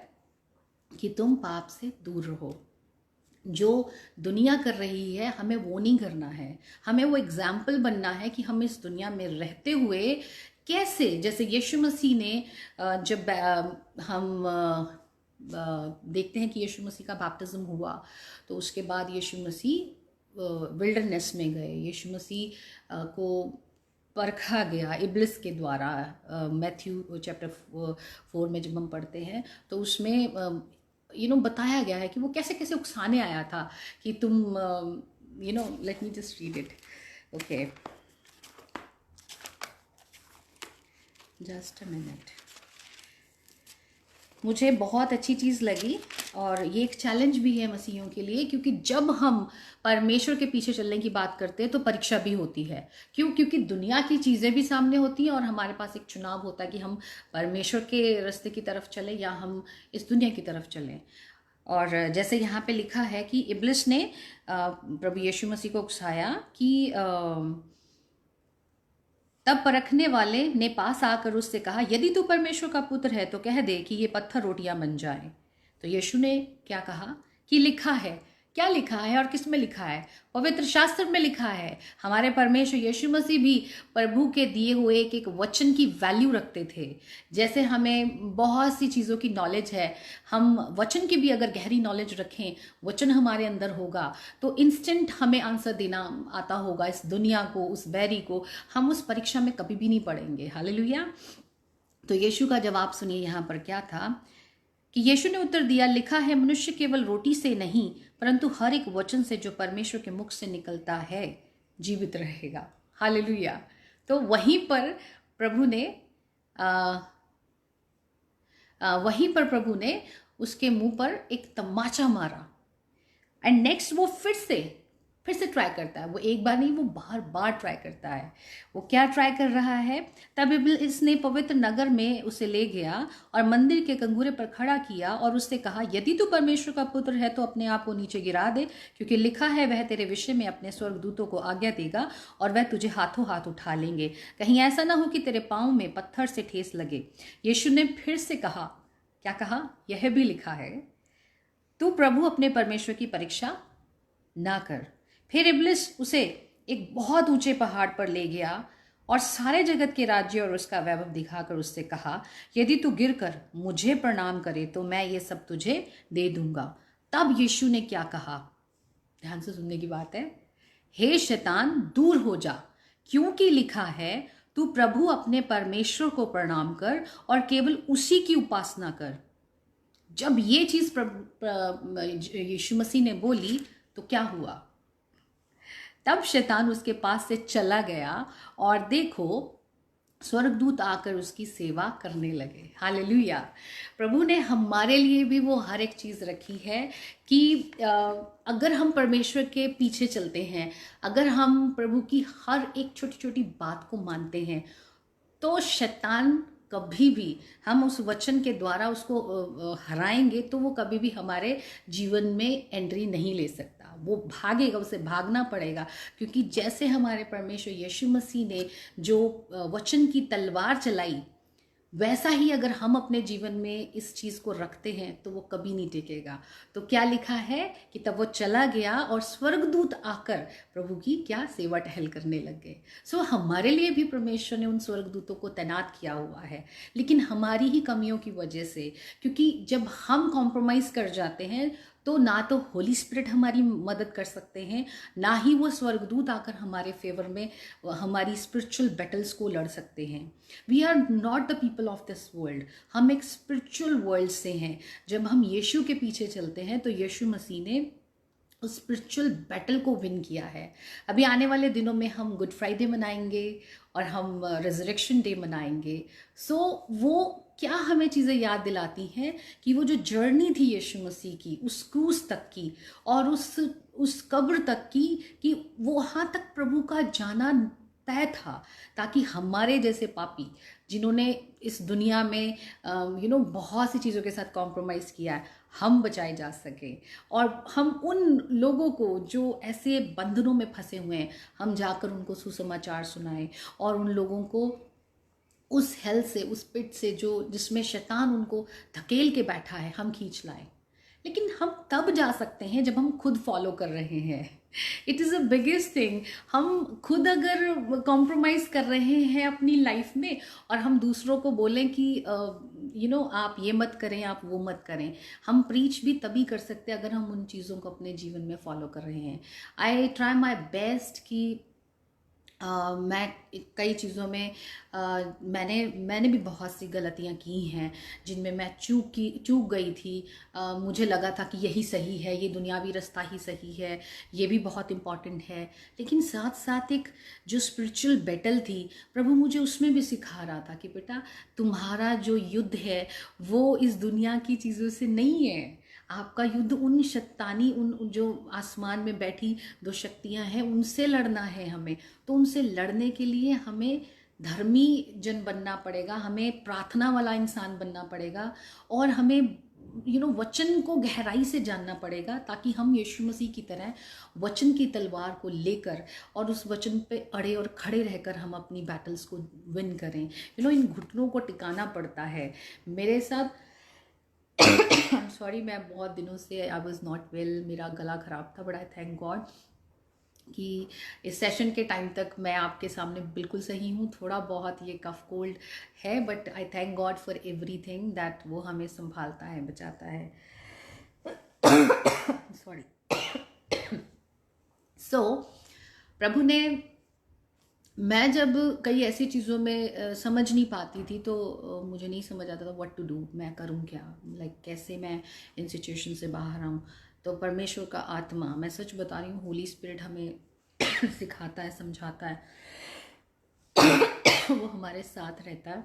कि तुम पाप से दूर रहो। जो दुनिया कर रही है हमें वो नहीं करना है, हमें वो एग्जाम्पल बनना है कि हम इस दुनिया में रहते हुए कैसे, जैसे यीशु मसीह ने जब हम देखते हैं कि यीशु मसीह का बैप्टिज्म हुआ, तो उसके बाद यीशु मसीह विल्डरनेस में गए। यीशु मसीह को परखा गया इब्लिस के द्वारा। मैथ्यू चैप्टर 4 में जब हम पढ़ते हैं तो उसमें बताया गया है कि वो कैसे कैसे उकसाने आया था कि तुम let me just read it. Okay, just a minute. मुझे बहुत अच्छी चीज़ लगी, और ये एक चैलेंज भी है मसीहियों के लिए, क्योंकि जब हम परमेश्वर के पीछे चलने की बात करते हैं तो परीक्षा भी होती है। क्यों? क्योंकि दुनिया की चीज़ें भी सामने होती हैं, और हमारे पास एक चुनाव होता है कि हम परमेश्वर के रास्ते की तरफ चलें या हम इस दुनिया की तरफ चलें। और जैसे यहाँ पे लिखा है कि इब्लिस ने प्रभु यीशु मसीह को उकसाया कि तब परखने वाले ने पास आकर उससे कहा, यदि तू परमेश्वर का पुत्र है तो कह दे कि ये पत्थर रोटियां बन जाए। तो यीशु ने क्या कहा कि लिखा है। क्या लिखा है और किस में लिखा है? पवित्र शास्त्र में लिखा है। हमारे परमेश्वर यीशु मसीह भी प्रभु के दिए हुए एक एक वचन की वैल्यू रखते थे। जैसे हमें बहुत सी चीज़ों की नॉलेज है, हम वचन की भी अगर गहरी नॉलेज रखें, वचन हमारे अंदर होगा तो इंस्टेंट हमें आंसर देना आता होगा इस दुनिया को, उस बैरी को। हम उस परीक्षा में कभी भी नहीं पड़ेंगे। हालेलुया। तो यीशु का जवाब सुनिए यहाँ पर क्या था कि यीशु ने उत्तर दिया, लिखा है मनुष्य केवल रोटी से नहीं परंतु हर एक वचन से जो परमेश्वर के मुख से निकलता है जीवित रहेगा। हालेलुया। तो वहीं पर प्रभु ने उसके मुंह पर एक तमाचा मारा। एंड नेक्स्ट वो फिर से ट्राई करता है। वो एक बार नहीं, वो बार बार ट्राई करता है। वो क्या ट्राई कर रहा है? तब इसने पवित्र नगर में उसे ले गया और मंदिर के कंगूरे पर खड़ा किया और उससे कहा, यदि तू परमेश्वर का पुत्र है तो अपने आप को नीचे गिरा दे, क्योंकि लिखा है वह तेरे विषय में अपने स्वर्गदूतों को आज्ञा देगा और वह तुझे हाथों हाथ उठा लेंगे, कहीं ऐसा ना हो कि तेरे पाँव में पत्थर से ठेस लगे। यीशु ने फिर से कहा, क्या कहा? यह भी लिखा है, तू प्रभु अपने परमेश्वर की परीक्षा ना कर। फिर इब्लिस उसे एक बहुत ऊंचे पहाड़ पर ले गया और सारे जगत के राज्य और उसका वैभव दिखाकर उससे कहा, यदि तू गिरकर मुझे प्रणाम करे तो मैं ये सब तुझे दे दूंगा। तब यीशु ने क्या कहा? ध्यान से सुनने की बात है। हे शैतान, दूर हो जा, क्योंकि लिखा है, तू प्रभु अपने परमेश्वर को प्रणाम कर और केवल उसी की उपासना कर। जब ये चीज यीशु मसीह ने बोली तो क्या हुआ? तब शैतान उसके पास से चला गया और देखो स्वर्गदूत आकर उसकी सेवा करने लगे। हालेलुया। प्रभु ने हमारे लिए भी वो हर एक चीज़ रखी है कि अगर हम परमेश्वर के पीछे चलते हैं, अगर हम प्रभु की हर एक छोटी छोटी बात को मानते हैं, तो शैतान कभी भी, हम उस वचन के द्वारा उसको हराएंगे तो वो कभी भी हमारे जीवन में एंट्री नहीं ले सकता। वो भागेगा, उसे भागना पड़ेगा, क्योंकि जैसे हमारे परमेश्वर यीशु मसीह ने जो वचन की तलवार चलाई, वैसा ही अगर हम अपने जीवन में इस चीज़ को रखते हैं तो वो कभी नहीं टिकेगा। तो क्या लिखा है कि तब वो चला गया और स्वर्गदूत आकर प्रभु की क्या सेवा टहल करने लग गए। सो हमारे लिए भी परमेश्वर ने उन स्वर्गदूतों को तैनात किया हुआ है, लेकिन हमारी ही कमियों की वजह से, क्योंकि जब हम कॉम्प्रोमाइज़ कर जाते हैं तो ना तो होली स्पिरिट हमारी मदद कर सकते हैं, ना ही वो स्वर्गदूत आकर हमारे फेवर में हमारी स्पिरिचुअल बैटल्स को लड़ सकते हैं। We are not the people of this world, हम एक स्पिरिचुअल वर्ल्ड से हैं। जब हम यीशु के पीछे चलते हैं तो यीशु मसीह ने उस स्पिरिचुअल बैटल को विन किया है। अभी आने वाले दिनों में हम गुड फ्राइडे मनाएंगे और हम रिजरेक्शन डे मनाएंगे। सो वो क्या हमें चीज़ें याद दिलाती हैं कि वो जो जर्नी थी यीशु मसीह की, उस क्रूस तक की और उस कब्र तक की, कि वो वहाँ तक प्रभु का जाना तय था, ताकि हमारे जैसे पापी जिन्होंने इस दुनिया में बहुत सी चीज़ों के साथ कॉम्प्रोमाइज़ किया है, हम बचाए जा सकें। और हम उन लोगों को जो ऐसे बंधनों में फंसे हुए हैं, हम जाकर उनको सुसमाचार सुनाएं और उन लोगों को उस हेल से, उस पिट से जो जिसमें शैतान उनको धकेल के बैठा है, हम खींच लाएं। लेकिन हम तब जा सकते हैं जब हम खुद फॉलो कर रहे हैं। It is a biggest thing. हम खुद अगर कॉम्प्रोमाइज़ कर रहे हैं अपनी लाइफ में और हम दूसरों को बोलें कि आप ये मत करें, आप वो मत करें, हम प्रीच भी तभी कर सकते हैं अगर हम उन चीज़ों को अपने जीवन में फॉलो कर रहे हैं। आई ट्राई माई बेस्ट कि मैं कई चीज़ों में मैंने भी बहुत सी गलतियाँ की हैं जिनमें मैं चूक गई थी। मुझे लगा था कि यही सही है, ये दुनियावी रास्ता ही सही है, ये भी बहुत इम्पॉर्टेंट है। लेकिन साथ साथ एक जो स्पिरिचुअल बैटल थी, प्रभु मुझे उसमें भी सिखा रहा था कि बेटा, तुम्हारा जो युद्ध है वो इस दुनिया की चीज़ों से नहीं है। आपका युद्ध उन शैतानी, उन जो आसमान में बैठी दो शक्तियां हैं, उनसे लड़ना है हमें। तो उनसे लड़ने के लिए हमें धर्मी जन बनना पड़ेगा, हमें प्रार्थना वाला इंसान बनना पड़ेगा और हमें वचन को गहराई से जानना पड़ेगा, ताकि हम यीशु मसीह की तरह वचन की तलवार को लेकर और उस वचन पे अड़े और खड़े रहकर हम अपनी बैटल्स को विन करें। इन घुटनों को टिकाना पड़ता है। मेरे साथ सॉरी, मैं बहुत दिनों से आई वॉज नॉट वेल, मेरा गला ख़राब था, बट आई थैंक गॉड कि इस सेशन के टाइम तक मैं आपके सामने बिल्कुल सही हूँ। थोड़ा बहुत ये कफ कोल्ड है, but I thank God for everything that वो हमें संभालता है, बचाता है। सॉरी। सो प्रभु ने, मैं जब कई ऐसी चीज़ों में समझ नहीं पाती थी, तो मुझे नहीं समझ आता था व्हाट टू डू, मैं करूँ क्या, कैसे मैं इन सिचुएशन से बाहर आऊँ। तो परमेश्वर का आत्मा, मैं सच बता रही हूँ, होली स्पिरिट हमें सिखाता है, समझाता है, वो हमारे साथ रहता है।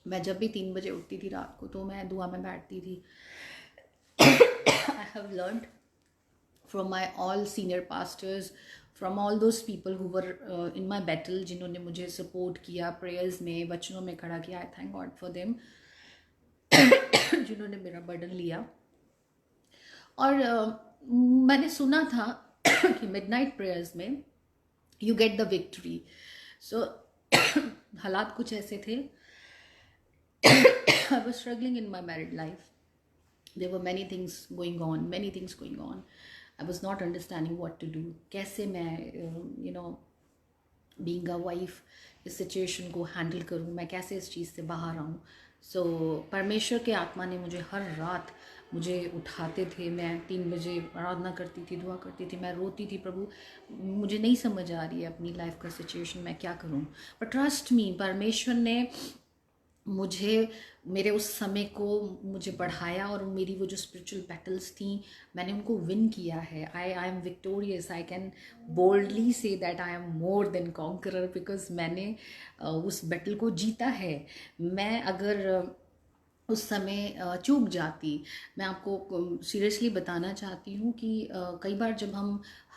मैं जब भी 3 बजे उठती थी रात को, तो मैं दुआ में बैठती थी। I have learned from my all senior pastors, from all those people who were in my battle, जिन्होंने मुझे सपोर्ट किया प्रेयर्स में, वचनों में खड़ा किया। आई थैंक गॉड फॉर देम, जिन्होंने मेरा बर्डन लिया। और मैंने सुना था कि मिडनाइट प्रेयर्स में यू गेट द विक्ट्री। सो हालात कुछ ऐसे थे। I was struggling in my married life, there were many things going on. I was not understanding what to do. कैसे मैं being a wife इस सिचुएशन को हैंडल करूँ, मैं कैसे इस चीज़ से बाहर आऊँ। सो परमेश्वर के आत्मा ने मुझे हर रात मुझे उठाते थे। मैं 3 बजे आराधना करती थी, दुआ करती थी, मैं रोती थी, प्रभु मुझे नहीं समझ आ रही है अपनी लाइफ का सिचुएशन, मैं क्या करूँ। बट ट्रस्ट मी, परमेश्वर ने मुझे मेरे उस समय को मुझे बढ़ाया और मेरी वो जो स्पिरिचुअल बैटल्स थी, मैंने उनको विन किया है। I am victorious. I can boldly say that I am more than conqueror, because मैंने उस बैटल को जीता है। मैं अगर उस समय चूक जाती, मैं आपको सीरियसली बताना चाहती हूँ कि कई बार जब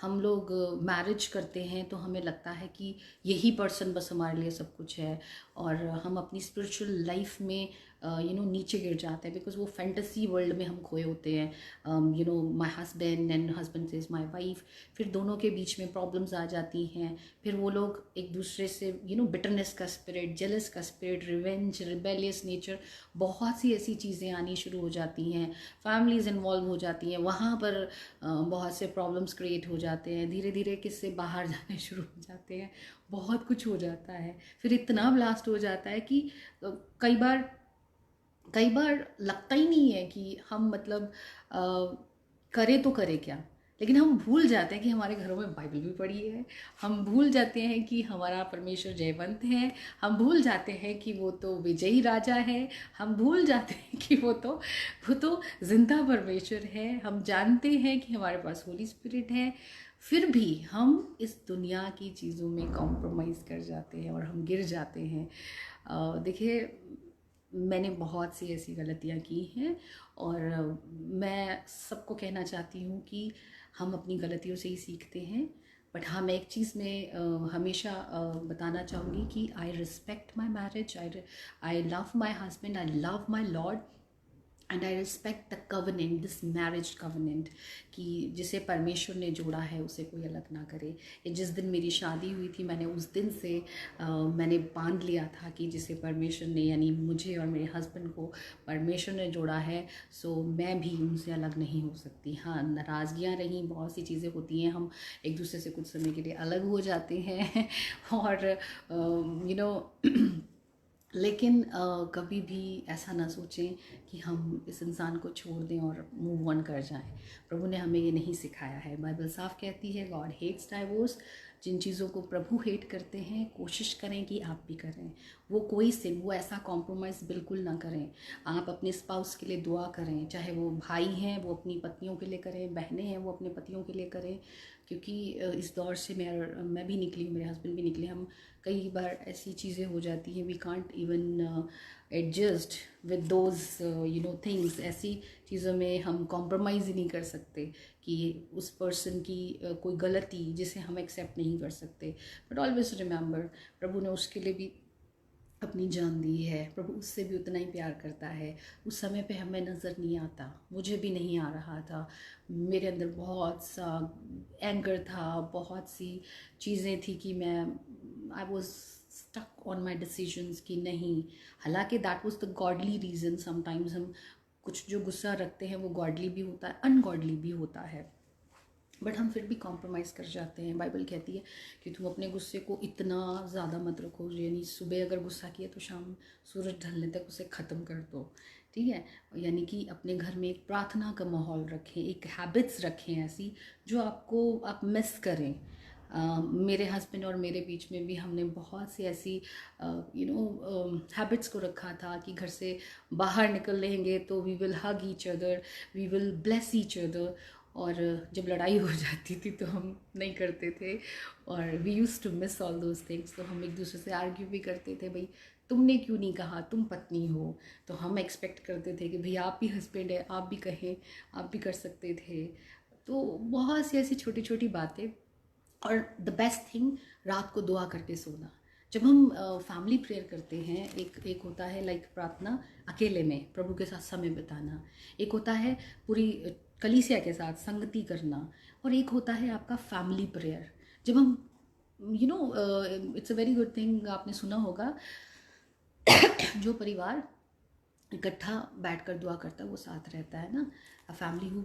हम लोग मैरिज करते हैं तो हमें लगता है कि यही पर्सन बस हमारे लिए सब कुछ है, और हम अपनी स्पिरिचुअल लाइफ में नीचे गिर जाते हैं, बिकॉज वो फैंटेसी वर्ल्ड में हम खोए होते हैं। My husband and husband is my wife, फिर दोनों के बीच में प्रॉब्लम्स आ जाती हैं, फिर वो लोग एक दूसरे से बिटरनेस का स्पिरिट, जेलस का स्पिरिट, रिवेंज, रिबेलियस नेचर, बहुत सी ऐसी चीज़ें आनी शुरू हो जाती हैं। फैमिलीज इन्वॉल्व हो जाती हैं, वहाँ पर बहुत से प्रॉब्लम्स क्रिएट हो जाते हैं, धीरे धीरे किससे बाहर जाने शुरू हो जाते हैं, बहुत कुछ हो जाता है। फिर इतना ब्लास्ट हो जाता है कि कई बार लगता ही नहीं है कि हम करे तो करे क्या। लेकिन हम भूल जाते हैं कि हमारे घरों में बाइबल भी पढ़ी है, हम भूल जाते हैं कि हमारा परमेश्वर जयवंत है, हम भूल जाते हैं कि वो तो विजयी राजा है, हम भूल जाते हैं कि वो तो जिंदा परमेश्वर है। हम जानते हैं कि हमारे पास होली स्पिरिट है, फिर भी हम इस दुनिया की चीज़ों में कॉम्प्रोमाइज़ कर जाते हैं और हम गिर जाते हैं। देखिए, मैंने बहुत सी ऐसी गलतियाँ की हैं और मैं सबको कहना चाहती हूँ कि हम अपनी गलतियों से ही सीखते हैं। बट हाँ, मैं एक चीज़ में हमेशा बताना चाहूँगी कि I respect my marriage, I love my husband, I love my lord and I respect the covenant, this marriage covenant, कि जिसे परमेश्वर ने जोड़ा है उसे कोई अलग ना करे। ये जिस दिन मेरी शादी हुई थी, मैंने उस दिन से मैंने बांध लिया था कि जिसे परमेश्वर ने, यानी मुझे और मेरे हस्बैंड को परमेश्वर ने जोड़ा है, सो मैं भी उनसे अलग नहीं हो सकती। हाँ, नाराज़गियाँ रहीं, बहुत सी चीज़ें होती हैं, हम एक दूसरे से कुछ समय के लिए अलग हो जाते हैं और लेकिन कभी भी ऐसा ना सोचें कि हम इस इंसान को छोड़ दें और मूव ऑन कर जाएं। प्रभु ने हमें ये नहीं सिखाया है। बाइबल साफ कहती है, गॉड हेट्स डाइवोर्स। जिन चीज़ों को प्रभु हेट करते हैं, कोशिश करें कि आप भी करें। वो ऐसा कॉम्प्रोमाइज़ बिल्कुल ना करें। आप अपने स्पाउस के लिए दुआ करें, चाहे वो भाई हैं वो अपनी पत्नियों के लिए करें, बहनें हैं वो अपने पतियों के लिए करें, क्योंकि इस दौर से मैं भी निकली हूँ, मेरे हस्बैंड भी निकले। हम कई बार ऐसी चीज़ें हो जाती हैं, we can't even adjust with those things. ऐसी चीज़ों में हम कॉम्प्रोमाइज़ ही नहीं कर सकते कि उस पर्सन की कोई गलती जिसे हम एक्सेप्ट नहीं कर सकते। बट ऑलवेज रिमेंबर, प्रभु ने उसके लिए भी अपनी जान दी है, प्रभु उससे भी उतना ही प्यार करता है। उस समय पे हमें नज़र नहीं आता, मुझे भी नहीं आ रहा था, मेरे अंदर बहुत सा एंगर था, बहुत सी चीज़ें थी कि मैं I was stuck on my decisions कि नहीं। हालांकि that was the godly reason. Sometimes हम कुछ जो गुस्सा रखते हैं वो गॉडली भी होता है, अनगॉडली भी होता है, बट हम फिर भी कॉम्प्रोमाइज़ कर जाते हैं। बाइबल कहती है कि तुम अपने गुस्से को इतना ज़्यादा मत रखो, यानी सुबह अगर गुस्सा किया तो शाम सूरज ढलने तक उसे ख़त्म कर दो, ठीक है। यानी कि अपने घर में एक प्रार्थना का माहौल रखें, एक हैबिट्स रखें ऐसी जो आप मिस करें। मेरे हस्बैंड और मेरे बीच में भी हमने बहुत सी ऐसी हैबिट्स को रखा था कि घर से बाहर निकल लेंगे तो we will hug each other, we will bless each other, और जब लड़ाई हो जाती थी तो हम नहीं करते थे और we use to miss all those things. तो हम एक दूसरे से आर्ग्यू भी करते थे, भाई तुमने क्यों नहीं कहा, तुम पत्नी हो। तो हम एक्सपेक्ट करते थे कि भाई आप भी हस्बैंड है, आप भी कहें, आप भी कर सकते थे। तो बहुत सी ऐसी छोटी छोटी बातें। और द बेस्ट थिंग, रात को दुआ करके सोना। जब हम फैमिली प्रेयर करते हैं, एक होता है लाइक प्रार्थना अकेले में प्रभु के साथ समय बिताना, एक होता है पूरी कलीसिया के साथ संगति करना, और एक होता है आपका फैमिली प्रेयर। जब हम it's a very good thing, आपने सुना होगा जो परिवार इकट्ठा बैठकर दुआ करता है वो साथ रहता है ना। A family who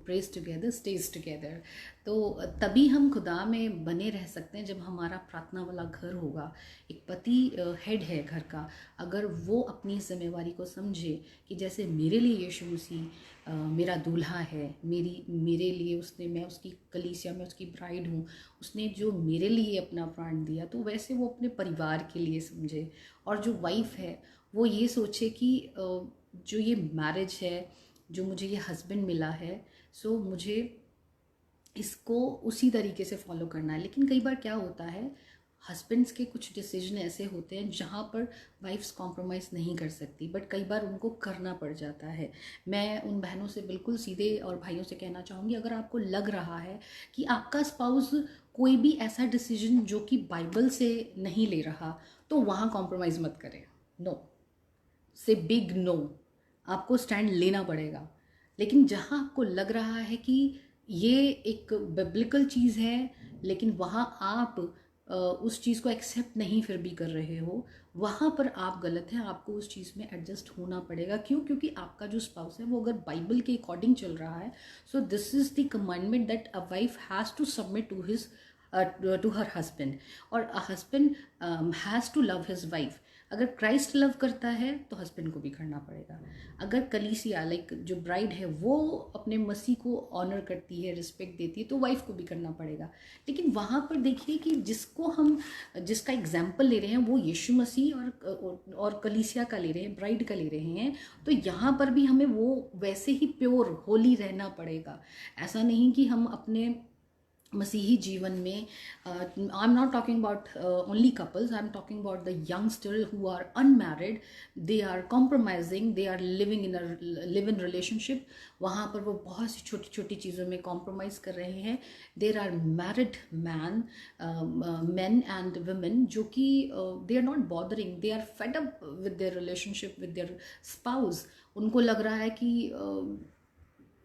praise together stage together. तो तभी हम खुदा में बने रह सकते हैं जब हमारा प्रार्थना वाला घर होगा। एक पति हेड है घर का, अगर वो अपनी जिम्मेवारी को समझे कि जैसे मेरे लिए यीशु मसीह मेरा दूल्हा है, मेरे लिए मैं उसकी कलीसिया में उसकी ब्राइड हूँ, उसने जो मेरे लिए अपना प्राण दिया, तो वैसे वो अपने परिवार के लिए समझे। और जो वाइफ है वो ये सोचे कि जो ये मैरिज है, जो मुझे ये हस्बैंड मिला है, सो मुझे इसको उसी तरीके से फॉलो करना है। लेकिन कई बार क्या होता है, हस्बैंड्स के कुछ डिसीजन ऐसे होते हैं जहाँ पर वाइफ्स कॉम्प्रोमाइज़ नहीं कर सकती, बट कई बार उनको करना पड़ जाता है। मैं उन बहनों से बिल्कुल सीधे और भाइयों से कहना चाहूँगी, अगर आपको लग रहा है कि आपका स्पाउस कोई भी ऐसा डिसीजन जो कि बाइबल से नहीं ले रहा, तो वहाँ कॉम्प्रोमाइज़ मत करें। नो से बिग नो, आपको स्टैंड लेना पड़ेगा। लेकिन जहाँ आपको लग रहा है कि ये एक बिब्लिकल चीज़ है, लेकिन वहाँ आप उस चीज़ को एक्सेप्ट नहीं फिर भी कर रहे हो, वहाँ पर आप गलत हैं। आपको उस चीज़ में एडजस्ट होना पड़ेगा। क्यों? क्योंकि आपका जो स्पाउस है वो अगर बाइबल के अकॉर्डिंग चल रहा है, so this is the commandment that a wife has to submit to her husband, और a husband has to love his wife. अगर क्राइस्ट लव करता है तो हस्बैंड को भी करना पड़ेगा। अगर कलीसिया लाइक जो ब्राइड है वो अपने मसीह को ऑनर करती है, रिस्पेक्ट देती है, तो वाइफ को भी करना पड़ेगा। लेकिन वहाँ पर देखिए कि जिसका एग्जाम्पल ले रहे हैं वो यीशु मसीह और कलीसिया का ले रहे हैं, ब्राइड का ले रहे हैं, तो यहाँ पर भी हमें वो वैसे ही प्योर होली रहना पड़ेगा। ऐसा नहीं कि हम अपने मसीही जीवन में I am not talking about only couples, I am talking about the youngster who are unmarried, they are compromising, they are living in live in relationship. वहाँ पर वो बहुत सी छोटी छोटी चीज़ों में कॉम्प्रोमाइज़ कर रहे हैं। There are married men and women जो कि they are not bothering, they are fed up with their relationship with their spouse. उनको लग रहा है कि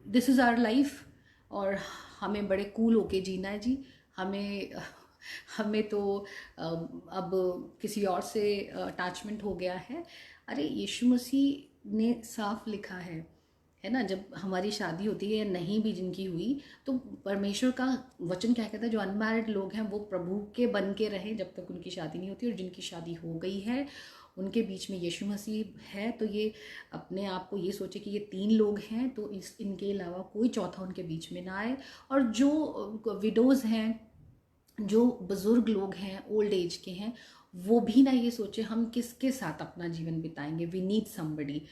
दिस इज़ आवर लाइफ और हमें बड़े कूल होके जीना है जी, हमें तो अब किसी और से अटैचमेंट हो गया है। अरे यीशु मसीह ने साफ लिखा है ना, जब हमारी शादी होती है या नहीं भी जिनकी हुई, तो परमेश्वर का वचन क्या कहता है, जो अनमैरिड लोग हैं वो प्रभु के बन के रहें जब तक उनकी शादी नहीं होती, और जिनकी शादी हो गई है उनके बीच में यीशु मसीह है, तो ये अपने आप को ये सोचे कि ये 3 लोग हैं, तो इनके अलावा कोई चौथा उनके बीच में ना आए। और जो विडोज़ हैं, जो बुज़ुर्ग लोग हैं, ओल्ड एज के हैं, वो भी ना ये सोचे हम किसके साथ अपना जीवन बिताएंगे। We need somebody,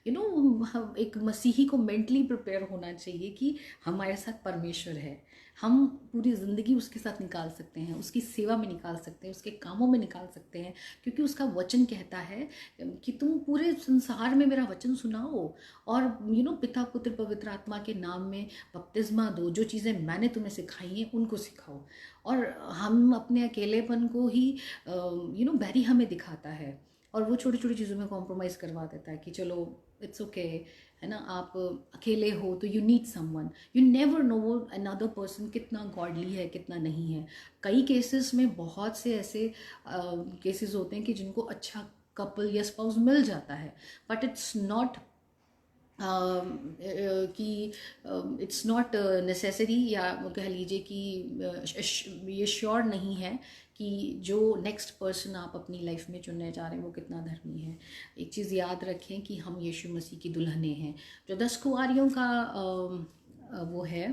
you know, एक मसीही को मेंटली प्रिपेयर होना चाहिए कि हमारे साथ परमेश्वर है, हम पूरी ज़िंदगी उसके साथ निकाल सकते हैं, उसकी सेवा में निकाल सकते हैं, उसके कामों में निकाल सकते हैं, क्योंकि उसका वचन कहता है कि तुम पूरे संसार में मेरा वचन सुनाओ और यू नो पिता पुत्र पवित्र आत्मा के नाम में बपतिस्मा दो, जो चीज़ें मैंने तुम्हें सिखाई हैं उनको सिखाओ। और हम अपने अकेलेपन को ही यू नो बैरी हमें दिखाता है, और वो छोटी छोटी चीज़ों में कॉम्प्रोमाइज़ करवा देता है कि चलो इट्स ओके, है ना, आप अकेले हो तो you need someone, you never know वो अनदर पर्सन कितना गॉडली है कितना नहीं है। कई केसेस में बहुत से ऐसे केसेस होते हैं कि जिनको अच्छा कपल या स्पाउस मिल जाता है, बट इट्स नॉट कि इट्स नॉट नेसेसरी, या कह लीजिए कि ये श्योर नहीं है कि जो नेक्स्ट पर्सन आप अपनी लाइफ में चुनने जा रहे हैं वो कितना धर्मी है। एक चीज़ याद रखें कि हम यीशु मसीह की दुल्हनें हैं। जो 10 कुंवारियों का वो है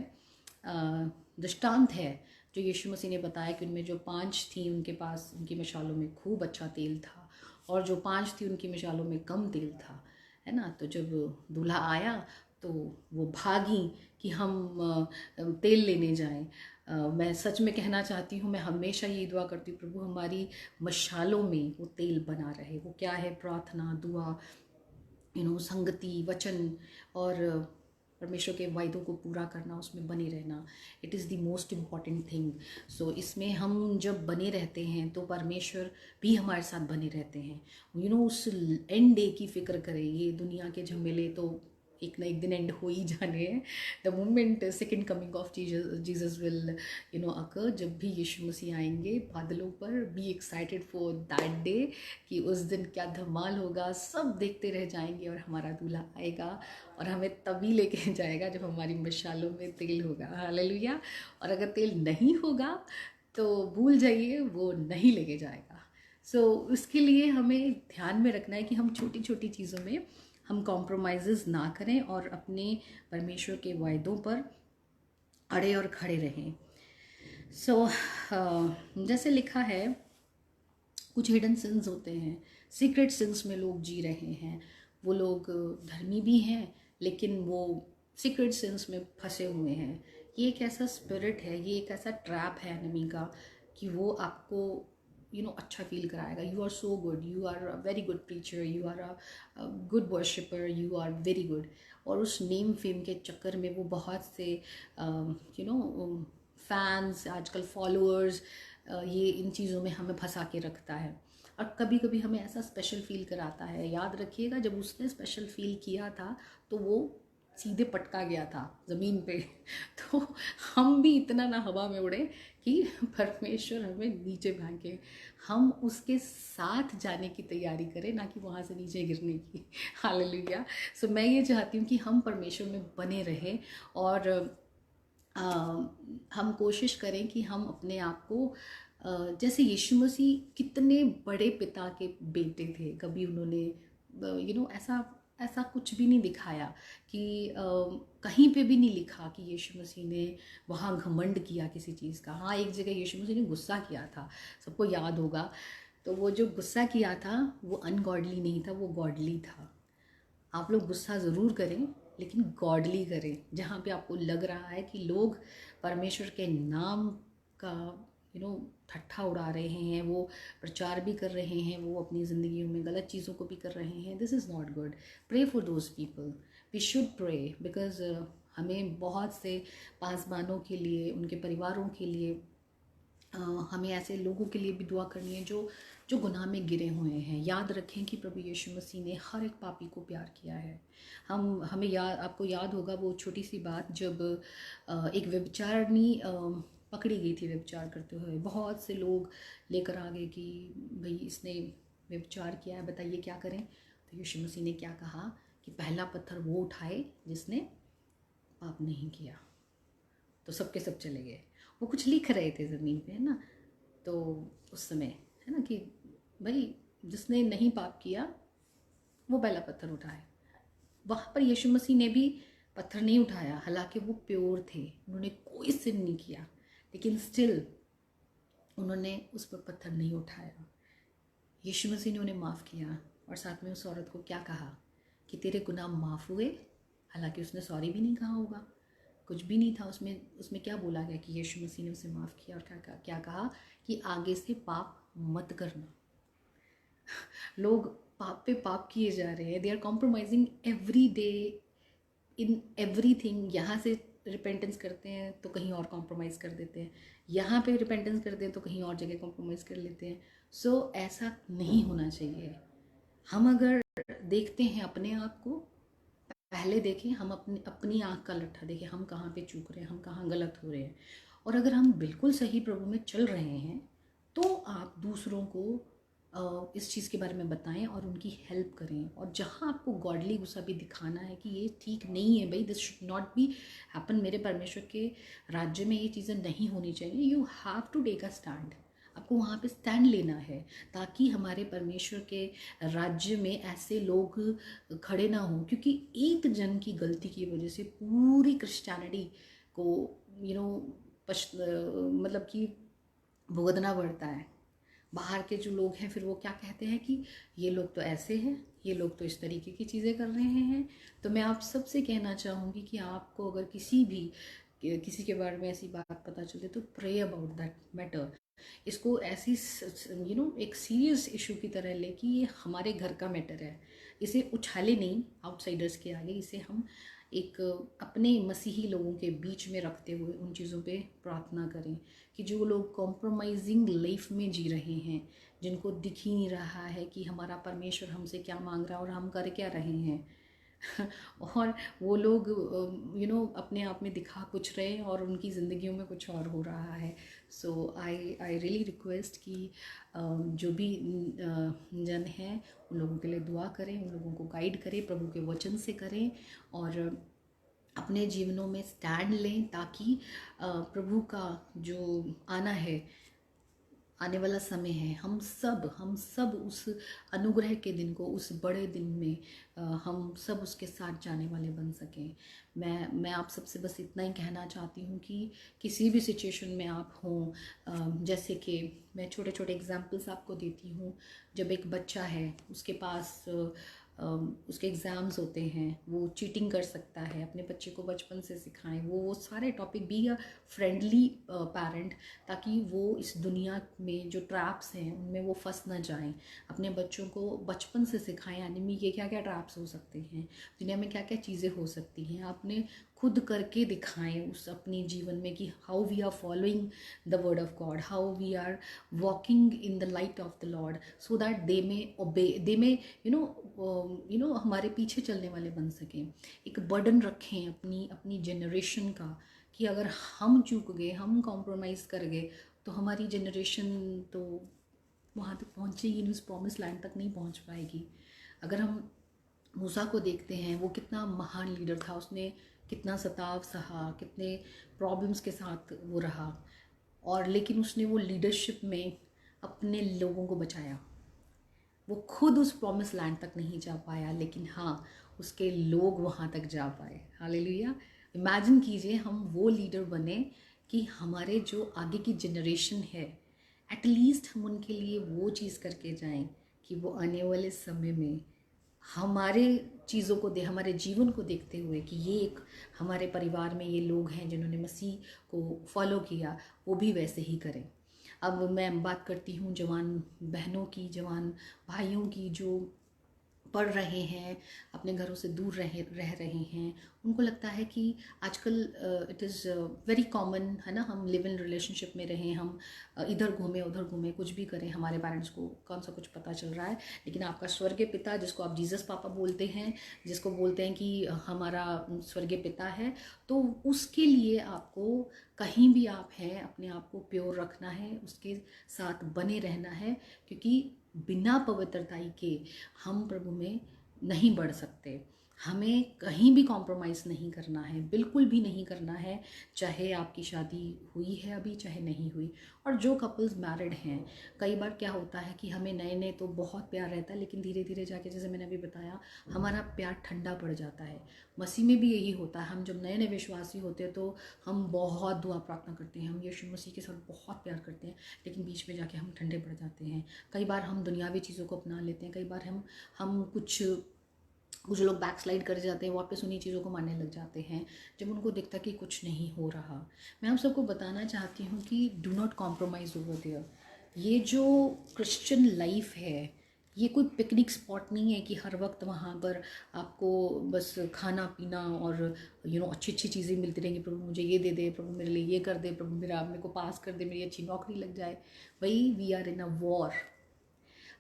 दृष्टांत है, जो यीशु मसीह ने बताया कि उनमें जो 5 थी उनके पास उनकी मशालों में खूब अच्छा तेल था, और जो 5 थी उनकी मशालों में कम तेल था, है ना। तो जब दूल्हा आया तो वो भागी कि हम तेल लेने जाएं। मैं सच में कहना चाहती हूँ, मैं हमेशा ये दुआ करती हूँ, प्रभु हमारी मशालों में वो तेल बना रहे। वो क्या है? प्रार्थना, दुआ, यू नो, संगति, वचन और परमेश्वर के वायदों को पूरा करना, उसमें बने रहना। It is the most important thing. So इसमें हम जब बने रहते हैं तो परमेश्वर भी हमारे साथ बने रहते हैं। यू नो, उस एंड डे की फिक्र करें। ये दुनिया के झमेले तो एक ना एक दिन एंड हो ही जाने हैं। The moment second coming of Jesus will you know occur, जब भी यीशु मसीह आएंगे बादलों पर, be excited for that day कि उस दिन क्या धमाल होगा। सब देखते रह जाएंगे और हमारा दूल्हा आएगा और हमें तभी लेके जाएगा जब हमारी मशालों में तेल होगा। हालेलुया। और अगर तेल नहीं होगा तो भूल जाइए, वो नहीं लेके जाएगा। सो उसके लिए हमें ध्यान में रखना है कि हम छोटी छोटी चीज़ों में हम कॉम्प्रोमाइज़ ना करें और अपने परमेश्वर के वायदों पर अड़े और खड़े रहें। सो जैसे लिखा है, कुछ हिडन सिंस होते हैं, सीक्रेट सिंस में लोग जी रहे हैं। वो लोग धर्मी भी हैं लेकिन वो सीक्रेट सिंस में फंसे हुए हैं। ये एक ऐसा स्पिरिट है, ये एक ऐसा ट्रैप है एनिमी का कि वो आपको यू नो अच्छा फील कराएगा। You are so good, you are a very good preacher, you are a good worshipper, you are very good. और उस नेम फेम के चक्कर में वो बहुत से यू नो फैंस, आजकल फॉलोअर्स, ये इन चीज़ों में हमें फंसा के रखता है। और कभी कभी हमें ऐसा स्पेशल फील कराता है। याद रखिएगा, जब उसने स्पेशल फील किया था तो वो सीधे पटका गया था ज़मीन पे। तो हम भी इतना ना हवा में उड़े कि परमेश्वर हमें नीचे फेंके। हम उसके साथ जाने की तैयारी करें, ना कि वहाँ से नीचे गिरने की। हालेलुया। सो मैं ये चाहती हूँ कि हम परमेश्वर में बने रहें और हम कोशिश करें कि हम अपने आप को जैसे यीशु मसीह कितने बड़े पिता के बेटे थे, कभी उन्होंने ऐसा ऐसा कुछ भी नहीं दिखाया कि कहीं पे भी नहीं लिखा कि यीशु मसीह ने वहाँ घमंड किया किसी चीज़ का। हाँ, एक जगह यीशु मसीह ने गुस्सा किया था, सबको याद होगा। तो वो जो गुस्सा किया था वो अनगॉडली नहीं था, वो गॉडली था। आप लोग गुस्सा ज़रूर करें लेकिन गॉडली करें, जहाँ पे आपको लग रहा है कि लोग परमेश्वर के नाम का ठट्ठा उड़ा रहे हैं, वो प्रचार भी कर रहे हैं, वो अपनी ज़िंदगियों में गलत चीज़ों को भी कर रहे हैं। This is not good. Pray for those people, we should pray, because हमें बहुत से पासबानों के लिए, उनके परिवारों के लिए, हमें ऐसे लोगों के लिए भी दुआ करनी है जो गुनाह में गिरे हुए हैं। याद रखें कि प्रभु यीशु मसीह ने हर एक पापी को प्यार किया है। हमें आपको याद होगा वो छोटी सी बात, जब एक व्यभिचारिणी पकड़ी गई थी व्यभिचार करते हुए। बहुत से लोग लेकर आ गए कि भाई इसने व्यभिचार किया है, बताइए क्या करें। तो यीशु मसीह ने क्या कहा कि पहला पत्थर वो उठाए जिसने पाप नहीं किया। तो सबके सब चले गए। वो कुछ लिख रहे थे ज़मीन पे, है ना। तो उस समय है ना कि भाई जिसने नहीं पाप किया वो पहला पत्थर उठाए। वहाँ पर यीशु मसीह ने भी पत्थर नहीं उठाया, हालांकि वो प्योर थे, उन्होंने कोई सिन नहीं किया, लेकिन स्टिल उन्होंने उस पर पत्थर नहीं उठाया। यीशु मसीह ने उन्हें माफ़ किया और साथ में उस औरत को क्या कहा कि तेरे गुनाह माफ़ हुए। हालांकि उसने सॉरी भी नहीं कहा होगा, कुछ भी नहीं था उसमें। उसमें क्या बोला गया कि यीशु मसीह ने उसे माफ़ किया और क्या कहा कि आगे से पाप मत करना। लोग पाप पे पाप किए जा रहे हैं, they are compromising every day in everything. यहाँ से रिपेंटेंस करते हैं तो कहीं और कॉम्प्रोमाइज़ कर देते हैं, यहाँ पे रिपेंटेंस करते हैं तो कहीं और जगह कॉम्प्रोमाइज़ कर लेते हैं। सो ऐसा नहीं होना चाहिए। हम अगर देखते हैं अपने आप को, पहले देखें, हम अपनी आँख का लट्ठा देखें, हम कहाँ पे चूक रहे हैं, हम कहाँ गलत हो रहे हैं। और अगर हम बिल्कुल सही प्रभु में चल रहे हैं तो आप दूसरों को इस चीज़ के बारे में बताएं और उनकी हेल्प करें। और जहाँ आपको गॉडली गुस्सा भी दिखाना है कि ये ठीक नहीं है भाई, this should not be happen, मेरे परमेश्वर के राज्य में ये चीज़ें नहीं होनी चाहिए, you have to take a stand. आपको वहाँ पे स्टैंड लेना है ताकि हमारे परमेश्वर के राज्य में ऐसे लोग खड़े ना हों। क्योंकि एक जन की गलती की वजह से पूरी क्रिश्चियनिटी को मतलब कि भुगतना पड़ता है। बाहर के जो लोग हैं फिर वो क्या कहते हैं कि ये लोग तो ऐसे हैं, ये लोग तो इस तरीके की चीज़ें कर रहे हैं। तो मैं आप सबसे कहना चाहूँगी कि आपको अगर किसी के बारे में ऐसी बात पता चले तो प्रे अबाउट दैट मैटर। इसको ऐसी एक सीरियस इशू की तरह ले कि ये हमारे घर का मैटर है। इसे उछाले नहीं आउटसाइडर्स के आगे, इसे हम एक अपने मसीही लोगों के बीच में रखते हुए उन चीज़ों पे प्रार्थना करें कि जो लोग कॉम्प्रोमाइजिंग लाइफ में जी रहे हैं, जिनको दिख ही नहीं रहा है कि हमारा परमेश्वर हमसे क्या मांग रहा है और हम कर क्या रहे हैं और वो लोग अपने आप में दिखा कुछ रहे हैं और उनकी ज़िंदगियों में कुछ और हो रहा है। सो आई रियली रिक्वेस्ट कि जो भी जन हैं उन लोगों के लिए दुआ करें, उन लोगों को गाइड करें, प्रभु के वचन से करें और अपने जीवनों में स्टैंड लें, ताकि प्रभु का जो आने वाला समय है, हम सब उस अनुग्रह के दिन को, उस बड़े दिन में हम सब उसके साथ जाने वाले बन सकें। मैं आप सबसे बस इतना ही कहना चाहती हूँ कि किसी भी सिचुएशन में आप हों, जैसे कि मैं छोटे छोटे एग्जांपल्स आपको देती हूँ। जब एक बच्चा है, उसके पास उसके एग्ज़ाम्स होते हैं, वो चीटिंग कर सकता है। अपने बच्चे को बचपन से सिखाएं वो सारे topic, be a friendly parent, ताकि वो इस दुनिया में जो ट्रैप्स हैं उनमें वो फंस ना जाएं। अपने बच्चों को बचपन से सिखाएं एनिमी के क्या क्या ट्रैप्स हो सकते हैं, दुनिया में क्या क्या चीज़ें हो सकती हैं। आपने खुद करके दिखाएं उस अपने जीवन में कि how we are following the word of God, how we are walking in the light of the lord, so that they may obey, दे में हमारे पीछे चलने वाले बन सकें। एक बर्डन रखें अपनी जनरेशन का कि अगर हम चूक गए, हम कॉम्प्रोमाइज़ कर गए तो हमारी जनरेशन तो वहाँ तक पहुँचेगी नहीं, उस प्रॉमिस लैंड तक नहीं पहुँच पाएगी। अगर हम मूसा को देखते हैं, वो कितना महान लीडर था, उसने कितना सताव सहा, कितने प्रॉब्लम्स के साथ वो रहा और लेकिन उसने वो लीडरशिप में अपने लोगों को बचाया। वो खुद उस प्रॉमिस लैंड तक नहीं जा पाया, लेकिन हाँ उसके लोग वहाँ तक जा पाए। हालेलुया। इमेजिन कीजिए हम वो लीडर बने कि हमारे जो आगे की जनरेशन है एटलीस्ट हम उनके लिए वो चीज़ करके जाएं कि वो आने वाले समय में हमारे चीज़ों को हमारे जीवन को देखते हुए कि ये एक हमारे परिवार में ये लोग हैं जिन्होंने मसीह को फॉलो किया, वो भी वैसे ही करें। अब मैं बात करती हूँ जवान बहनों की, जवान भाइयों की जो पढ़ रहे हैं, अपने घरों से दूर रह रहे हैं। उनको लगता है कि आजकल इट इज़ वेरी कॉमन है ना, हम लिव इन रिलेशनशिप में रहें, हम इधर घूमें उधर घूमें, कुछ भी करें, हमारे पेरेंट्स को कौन सा कुछ पता चल रहा है। लेकिन आपका स्वर्गीय पिता, जिसको आप जीसस पापा बोलते हैं, जिसको बोलते हैं कि हमारा स्वर्गीय पिता है, तो उसके लिए आपको कहीं भी आप हैं अपने आप को प्योर रखना है, उसके साथ बने रहना है, क्योंकि बिना पवित्रताई के हम प्रभु में नहीं बढ़ सकते। हमें कहीं भी कॉम्प्रोमाइज़ नहीं करना है, बिल्कुल भी नहीं करना है, चाहे आपकी शादी हुई है अभी चाहे नहीं हुई। और जो कपल्स मैरिड हैं, कई बार क्या होता है कि हमें नए नए तो बहुत प्यार रहता है, लेकिन धीरे धीरे जाके, जैसे मैंने अभी बताया, हमारा प्यार ठंडा पड़ जाता है। मसीह में भी यही होता है। हम जब नए नए विश्वासी होते हैं तो हम बहुत दुआ प्रार्थना करते हैं, हम यीशु मसीह के साथ बहुत प्यार करते हैं, लेकिन बीच में जाके हम ठंडे पड़ जाते हैं। कई बार हम दुनियावी चीज़ों को अपना लेते हैं, कई बार हम कुछ लोग बैक स्लाइड कर जाते हैं, वापस उन्हीं चीज़ों को मानने लग जाते हैं जब उनको दिखता कि कुछ नहीं हो रहा। मैं आप सबको बताना चाहती हूँ कि do not compromise over there. ये जो क्रिश्चियन लाइफ है, ये कोई पिकनिक स्पॉट नहीं है कि हर वक्त वहाँ पर आपको बस खाना पीना और अच्छी अच्छी चीज़ें मिलती रहेंगी। प्रभु मुझे ये दे दे, प्रभु मेरे लिए ये कर दे, प्रभु मेरे को पास कर दे, मेरी अच्छी नौकरी लग जाए। भाई we are in a war.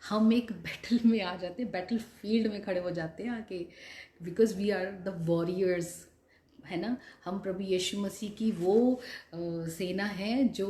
हम एक बैटल में आ जाते हैं, बैटल फील्ड में खड़े हो जाते हैं आके, because we are the warriors, है ना। हम प्रभु यीशु मसीह की वो सेना है जो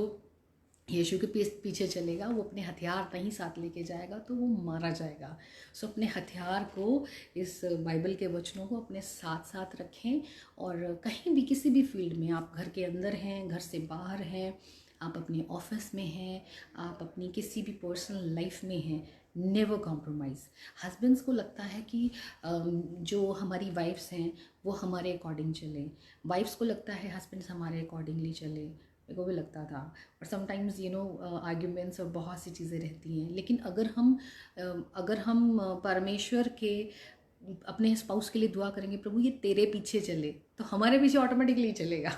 यीशु के पीछे चलेगा। वो अपने हथियार नहीं साथ लेके जाएगा तो वो मारा जाएगा। सो अपने हथियार को, इस बाइबल के वचनों को अपने साथ साथ रखें। और कहीं भी किसी भी फील्ड में, आप घर के अंदर हैं, घर से बाहर हैं, आप अपने ऑफिस में हैं, आप अपनी किसी भी पर्सनल लाइफ में हैं, नेवर कॉम्प्रोमाइज़। हस्बैंड्स को लगता है कि जो हमारी वाइफ्स हैं वो हमारे अकॉर्डिंग चले, वाइफ्स को लगता है हस्बैंड्स हमारे अकॉर्डिंगली चले। मेरे को भी लगता था। और समटाइम्स आर्ग्यूमेंट्स और बहुत सी चीज़ें रहती हैं। लेकिन अगर हम परमेश्वर के अपने स्पाउस के लिए दुआ करेंगे, प्रभु ये तेरे पीछे चले, तो हमारे पीछे ऑटोमेटिकली चलेगा।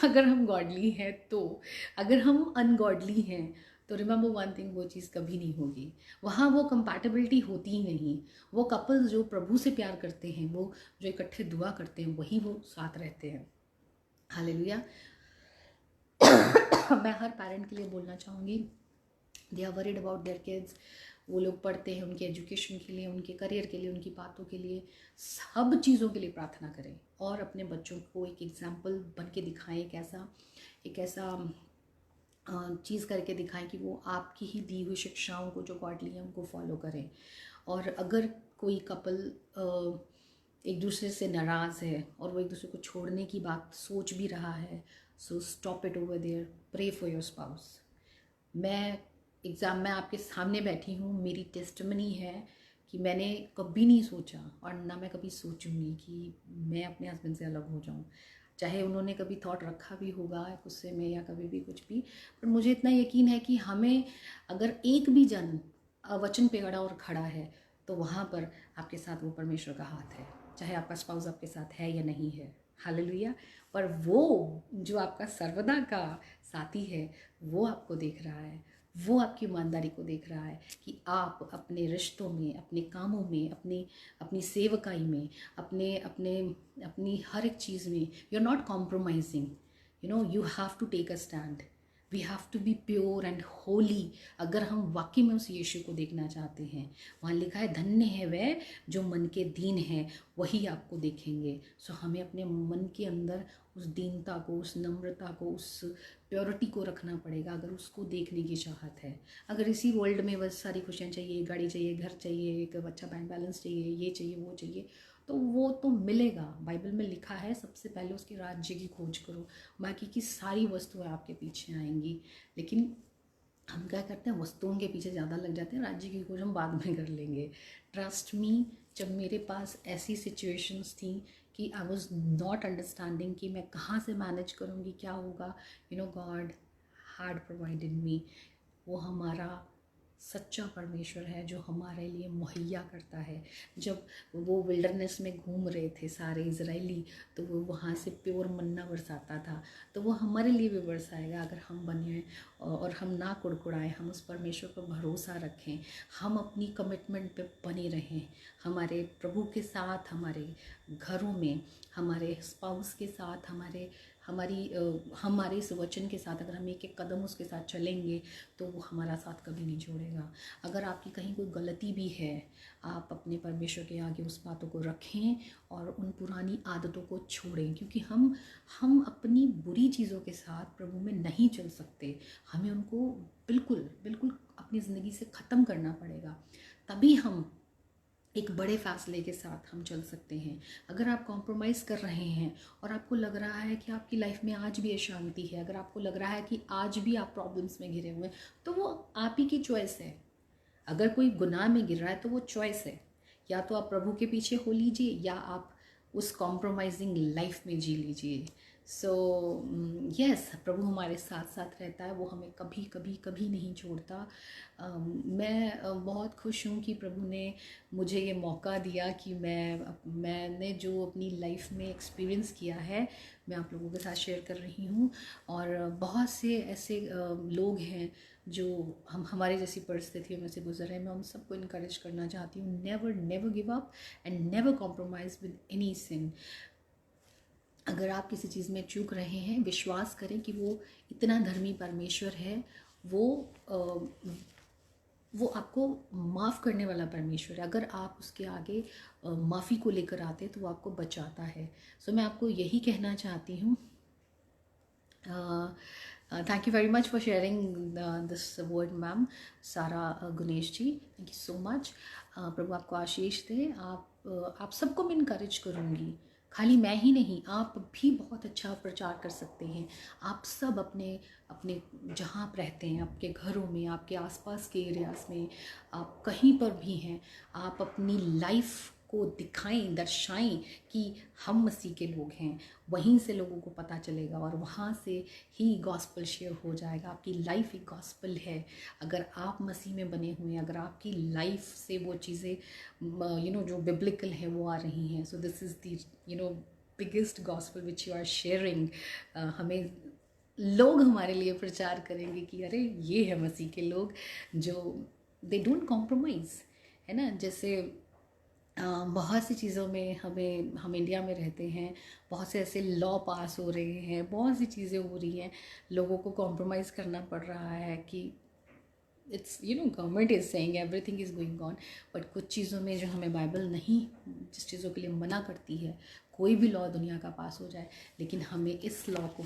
अगर हम गॉडली हैं तो। अगर हम अनगॉडली हैं तो रिमेंबर वन थिंग, वो चीज़ कभी नहीं होगी। वहाँ वो कंपैटिबिलिटी होती ही नहीं। वो कपल्स जो प्रभु से प्यार करते हैं, वो जो इकट्ठे दुआ करते हैं, वही वो साथ रहते हैं। हालेलुया। मैं हर पेरेंट के लिए बोलना चाहूँगी, they are worried about their kids. वो लोग पढ़ते हैं, उनके एजुकेशन के लिए, उनके करियर के लिए, उनकी बातों के लिए, सब चीज़ों के लिए प्रार्थना करें। और अपने बच्चों को एक एग्जाम्पल बन के दिखाएं, एक ऐसा चीज़ करके दिखाएं कि वो आपकी ही दी हुई शिक्षाओं को, जो गॉडली है, उनको फॉलो करें। और अगर कोई कपल एक दूसरे से नाराज़ है और वो एक दूसरे को छोड़ने की बात सोच भी रहा है, so stop it over there, pray for your spouse. मैं आपके सामने बैठी हूँ, मेरी टेस्टिमनी है कि मैंने कभी नहीं सोचा और ना मैं कभी सोचूंगी कि मैं अपने हस्बैंड से अलग हो जाऊँ। चाहे उन्होंने कभी थॉट रखा भी होगा गुस्से में या कभी भी कुछ भी, पर मुझे इतना यकीन है कि हमें, अगर एक भी जन वचन पे अड़ा और खड़ा है, तो वहाँ पर आपके साथ वो परमेश्वर का हाथ है, चाहे आपका स्पाउस आपके साथ है या नहीं है। हालेलुया। पर वो जो आपका सर्वदा का साथी है, वो आपको देख रहा है, वो आपकी ईमानदारी को देख रहा है कि आप अपने रिश्तों में, अपने कामों में, अपनी सेवकाई में, अपनी हर एक चीज़ में you are not compromising. You have to take a stand, we have to be pure and holy. अगर हम वाकई में उस यीशु को देखना चाहते हैं, वहाँ लिखा है धन्य है वह जो मन के दीन हैं, वही आपको देखेंगे। सो हमें अपने मन के अंदर उस दीनता को, उस नम्रता को, उस प्योरिटी को रखना पड़ेगा, अगर उसको देखने की चाहत है। अगर इसी वर्ल्ड में बस सारी खुशियाँ चाहिए, गाड़ी चाहिए, घर चाहिए, एक अच्छा बैंक बैलेंस चाहिए, ये चाहिए वो चाहिए, तो वो तो मिलेगा। बाइबल में लिखा है सबसे पहले उसके राज्य की खोज करो, बाकी की सारी वस्तुएं आपके पीछे आएंगी। लेकिन हम क्या करते हैं, वस्तुओं के पीछे ज़्यादा लग जाते हैं, राज्य की खोज हम बाद में कर लेंगे। ट्रस्ट मी, जब मेरे पास ऐसी सिचुएशंस थी कि आई वॉज नॉट अंडरस्टैंडिंग कि मैं कहाँ से मैनेज करूँगी, क्या होगा, गॉड हैड प्रोवाइडेड मी। वो हमारा सच्चा परमेश्वर है जो हमारे लिए मुहैया करता है। जब वो विल्डरनेस में घूम रहे थे सारे इजराइली, तो वो वहाँ से प्योर मन्ना बरसाता था, तो वो हमारे लिए भी बरसाएगा अगर हम बने और हम ना कुड़कुड़ाएं, हम उस परमेश्वर पर भरोसा रखें, हम अपनी कमिटमेंट पे बने रहें। हमारे प्रभु के साथ, हमारे घरों में, हमारे स्पाउस के साथ, हमारे इस वचन के साथ अगर हम एक एक कदम उसके साथ चलेंगे तो वो हमारा साथ कभी नहीं छोड़ेगा। अगर आपकी कहीं कोई गलती भी है, आप अपने परमेश्वर के आगे उस बातों को रखें और उन पुरानी आदतों को छोड़ें, क्योंकि हम अपनी बुरी चीज़ों के साथ प्रभु में नहीं चल सकते। हमें उनको बिल्कुल बिल्कुल अपनी ज़िंदगी से ख़त्म करना पड़ेगा, तभी हम एक बड़े फ़ैसले के साथ हम चल सकते हैं। अगर आप कॉम्प्रोमाइज़ कर रहे हैं और आपको लग रहा है कि आपकी लाइफ में आज भी अशांति है, अगर आपको लग रहा है कि आज भी आप प्रॉब्लम्स में घिरे हुए हैं, तो वो आप ही की चॉइस है। अगर कोई गुनाह में गिर रहा है तो वो चॉइस है, या तो आप प्रभु के पीछे हो लीजिए या आप उस कॉम्प्रोमाइजिंग लाइफ में जी लीजिए। सो यस, प्रभु हमारे साथ साथ रहता है, वो हमें कभी कभी कभी नहीं छोड़ता। मैं बहुत खुश हूँ कि प्रभु ने मुझे ये मौका दिया कि मैंने जो अपनी लाइफ में एक्सपीरियंस किया है मैं आप लोगों के साथ शेयर कर रही हूँ। और बहुत से ऐसे लोग हैं जो हमारे जैसी परिस्थितियों में से गुजर रहे हैं। मैं उन सबको इनकरेज करना चाहती हूँ, never give up and never compromise with any sin. अगर आप किसी चीज़ में चूक रहे हैं, विश्वास करें कि वो इतना धर्मी परमेश्वर है, वो आपको माफ़ करने वाला परमेश्वर है। अगर आप उसके आगे माफ़ी को लेकर आते हैं तो वो आपको बचाता है। सो मैं आपको यही कहना चाहती हूँ। Thank you very much for sharing this word ma'am सारा Guinness ji, thank you so much. प्रभु आपको आशीष दे। आप सबको मैं इनकरेज करूँगी, खाली मैं ही नहीं, आप भी बहुत अच्छा प्रचार कर सकते हैं। आप सब अपने अपने जहाँ आप रहते हैं, आपके घरों में, आपके आसपास के एरियाज़ में, आप कहीं पर भी हैं, आप अपनी लाइफ को दिखाएं, दर्शाएं कि हम मसीह के लोग हैं। वहीं से लोगों को पता चलेगा और वहाँ से ही गॉस्पल शेयर हो जाएगा। आपकी लाइफ एक गॉस्पल है। अगर आप मसीह में बने हुए हैं, अगर आपकी लाइफ से वो चीज़ें जो बिब्लिकल है वो आ रही हैं, so this is the biggest gospel which you are sharing. हमें लोग हमारे लिए प्रचार करेंगे कि अरे ये है मसीह के लोग जो दे डोंट कॉम्प्रोमाइज़, है ना। जैसे बहुत सी चीज़ों में हम इंडिया में रहते हैं, बहुत से ऐसे लॉ पास हो रहे हैं, बहुत सी चीज़ें हो रही हैं, लोगों को कॉम्प्रोमाइज़ करना पड़ रहा है कि it's government is saying everything is going on, but कुछ चीज़ों में जो हमें बाइबल नहीं, जिस चीज़ों के लिए मना करती है, कोई भी लॉ दुनिया का पास हो जाए, लेकिन हमें इस लॉ को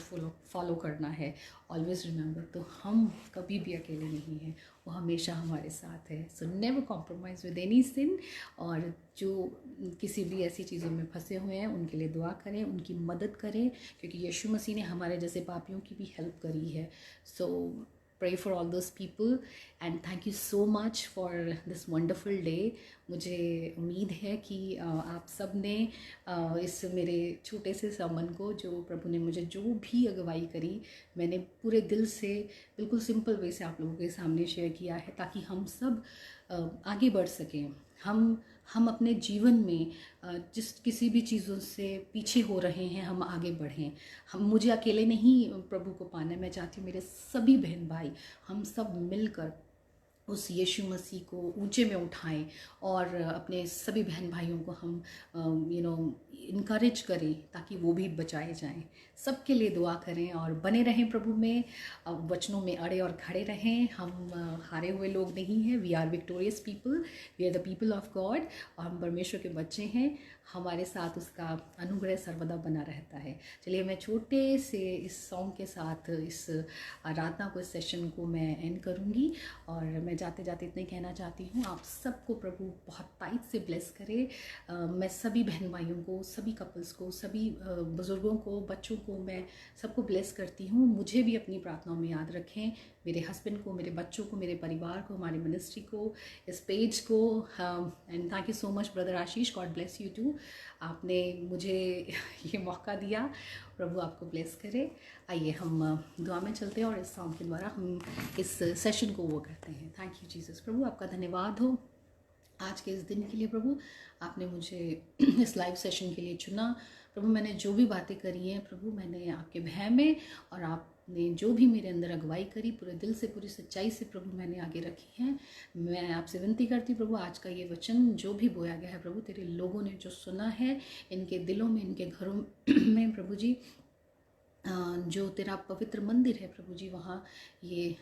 फॉलो करना है। ऑलवेज रिमेंबर, तो हम कभी भी अकेले नहीं हैं, वो हमेशा हमारे साथ है। So never compromise with any sin. और जो किसी भी ऐसी चीज़ों में फंसे हुए हैं उनके लिए दुआ करें, उनकी मदद करें, क्योंकि यीशु मसीह ने हमारे जैसे पापियों की भी हेल्प करी है। सो pray for all those people and thank you so much for this wonderful day। मुझे उम्मीद है कि आप सब ने इस मेरे छोटे से समन को, जो प्रभु ने मुझे जो भी अगुवाई करी, मैंने पूरे दिल से बिल्कुल सिंपल वे से आप लोगों के सामने शेयर किया है, ताकि हम सब आगे बढ़ सकें। हम अपने जीवन में जिस किसी भी चीज़ों से पीछे हो रहे हैं, हम आगे बढ़ें। मुझे अकेले नहीं प्रभु को पाना है, मैं चाहती हूँ मेरे सभी बहन भाई हम सब मिलकर उस यीशु मसीह को ऊंचे में उठाएं और अपने सभी बहन भाइयों को हम इनकरेज करें ताकि वो भी बचाए जाएं। सबके लिए दुआ करें और बने रहें प्रभु में, वचनों में अड़े और खड़े रहें। हम हारे हुए लोग नहीं हैं, we are victorious people, we are the people of God, और हम परमेश्वर के बच्चे हैं। हमारे साथ उसका अनुग्रह सर्वदा बना रहता है। चलिए मैं छोटे से इस सॉन्ग के साथ इस आराधना को, इस सेशन को मैं एंड करूँगी। और मैं जाते जाते इतना ही कहना चाहती हूँ, आप सबको प्रभु बहुत टाइट से ब्लेस करे। मैं सभी बहन भाइयों को, सभी कपल्स को, सभी बुज़ुर्गों को, बच्चों को, मैं सबको ब्लेस करती हूँ। मुझे भी अपनी प्रार्थनाओं में याद रखें, मेरे हस्बैंड को, मेरे बच्चों को, मेरे परिवार को, हमारी मिनिस्ट्री को, इस पेज को। And thank you so much brother Ashish, God bless you too. आपने मुझे ये मौका दिया, प्रभु आपको ब्लेस करे। आइए हम दुआ में चलते हैं और इस सॉन्ग के द्वारा हम इस सेशन को वो करते हैं। Thank you Jesus. प्रभु आपका धन्यवाद हो आज के इस दिन के लिए। प्रभु आपने मुझे इस लाइव सेशन के लिए चुना। प्रभु मैंने जो भी बातें करी हैं प्रभु, मैंने आपके भय में, और आपने जो भी मेरे अंदर अगुवाई करी पूरे दिल से, पूरी सच्चाई से प्रभु मैंने आगे रखी हैं। मैं आपसे विनती करती प्रभु, आज का ये वचन जो भी बोया गया है प्रभु, तेरे लोगों ने जो सुना है, इनके दिलों में, इनके घरों में प्रभु जी, जो तेरा पवित्र मंदिर है प्रभु जी, वहाँ ये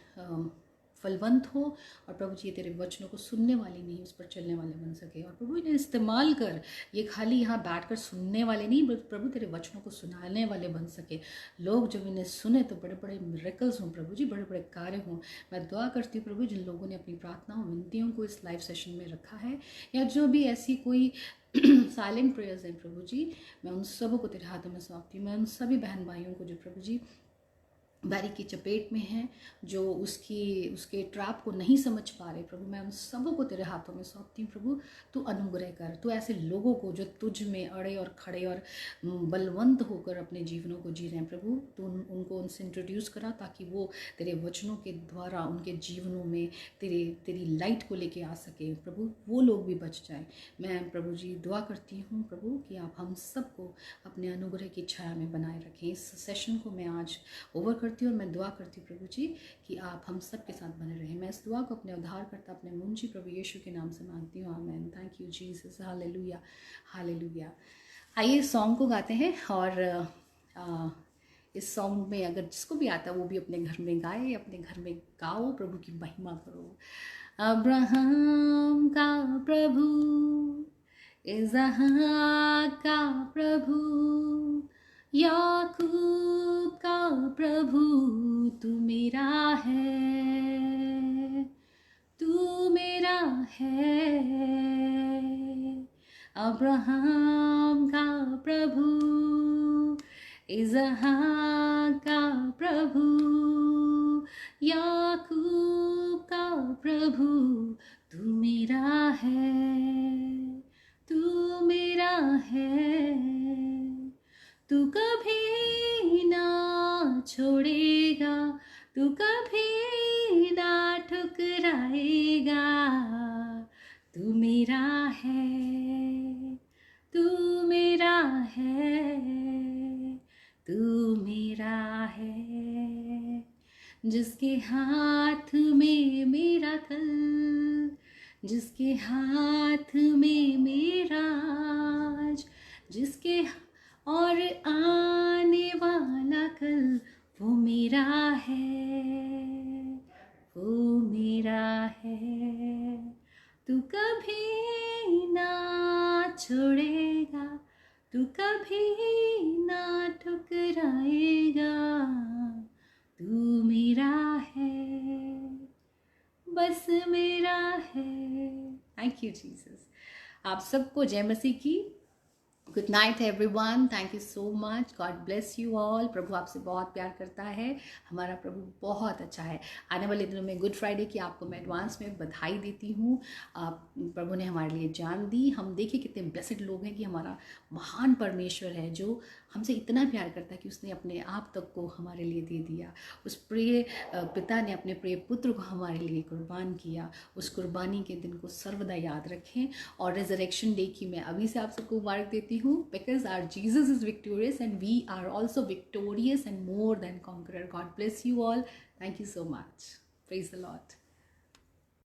फलवंत हो। और प्रभु जी ये तेरे वचनों को सुनने वाले नहीं, उस पर चलने वाले बन सके। और प्रभु इन्हें इस्तेमाल कर, ये खाली यहाँ बैठकर सुनने वाले नहीं, प्रभु तेरे वचनों को सुनाने वाले बन सके। लोग जब इन्हें सुने तो बड़े बड़े मिरेकल्स हों प्रभु जी, बड़े बड़े कार्य हों। मैं दुआ करती हूँ प्रभु, जिन लोगों ने अपनी प्रार्थनाओं, विनतियों को इस लाइव सेशन में रखा है, या जो भी ऐसी कोई साइलेंट प्रेयर्स हैं प्रभु जी, मैं उन सबों को तेरे हाथों में सौंपती हूँ। मैं उन सभी बहन भाइयों को जो प्रभु जी बैरी की चपेट में हैं, जो उसके ट्रैप को नहीं समझ पा रहे प्रभु, मैं उन सबों को तेरे हाथों में सौंपती हूँ प्रभु। तू अनुग्रह कर, तू ऐसे लोगों को जो तुझ में अड़े और खड़े और बलवंत होकर अपने जीवनों को जी रहे हैं प्रभु, तू उनको उनसे इंट्रोड्यूस करा, ताकि वो तेरे वचनों के द्वारा उनके जीवनों में तेरी लाइट को लेके आ सके प्रभु, वो लोग भी बच जाएं। मैं प्रभु जी दुआ करती हूँ प्रभु कि आप हम सबको अपने अनुग्रह की छाया में बनाए रखें। इस सेशन को मैं आज ओवर करती हूँ और मैं दुआ करती हूँ प्रभु जी कि आप हम सब के साथ बने रहें। मैं इस दुआ को अपने उद्धार करता, अपने मुंशी प्रभु यीशु के नाम से मांगती हूँ, आमीन। Thank you Jesus, hallelujah hallelujah. आइए इस सॉन्ग को गाते हैं। और इस सॉन्ग में अगर जिसको भी आता है वो भी अपने घर में गाए, अपने घर में गाओ, प्रभु की महिमा करो। अब्राहम का प्रभु, इज़हाक का प्रभु, याकूब का प्रभु, तू मेरा है, तू मेरा है। अब्राहम का प्रभु, इज़हाक का प्रभु, याकूब का प्रभु, तू मेरा है, तू मेरा है। तू कभी ना छोड़ेगा, तू कभी ना ठुकराएगा, तू मेरा है, तू मेरा है, तू मेरा है। जिसके हाथ में मेरा कल, जिसके हाथ में मेरा आज, जिसके और आने वाला कल, वो मेरा है, वो मेरा है। तू कभी ना छोड़ेगा, तू कभी ना ठुकराएगा, तू मेरा है, बस मेरा है। Thank you Jesus. आप सबको जय मसीह की। Good night everyone, thank you so much, God bless you all. प्रभु आपसे बहुत प्यार करता है, हमारा प्रभु बहुत अच्छा है। आने वाले दिनों में गुड फ्राइडे की आपको मैं एडवांस में बधाई देती हूँ। आप प्रभु ने हमारे लिए जान दी। हम देखिए कितने ब्लेसेड लोग हैं कि हमारा महान परमेश्वर है जो हमसे इतना प्यार करता है कि उसने अपने आप तक को हमारे लिए दे दिया। उस प्रिय पिता ने अपने प्रिय पुत्र को हमारे लिए कुर्बान किया। उस कुर्बानी के दिन को सर्वदा याद रखें। और रिजरेक्शन डे की मैं अभी से आप सबको मुबारक देती हूँ, because our Jesus is victorious and we are also victorious and more than conqueror. God bless you all, thank you so much, praise the Lord.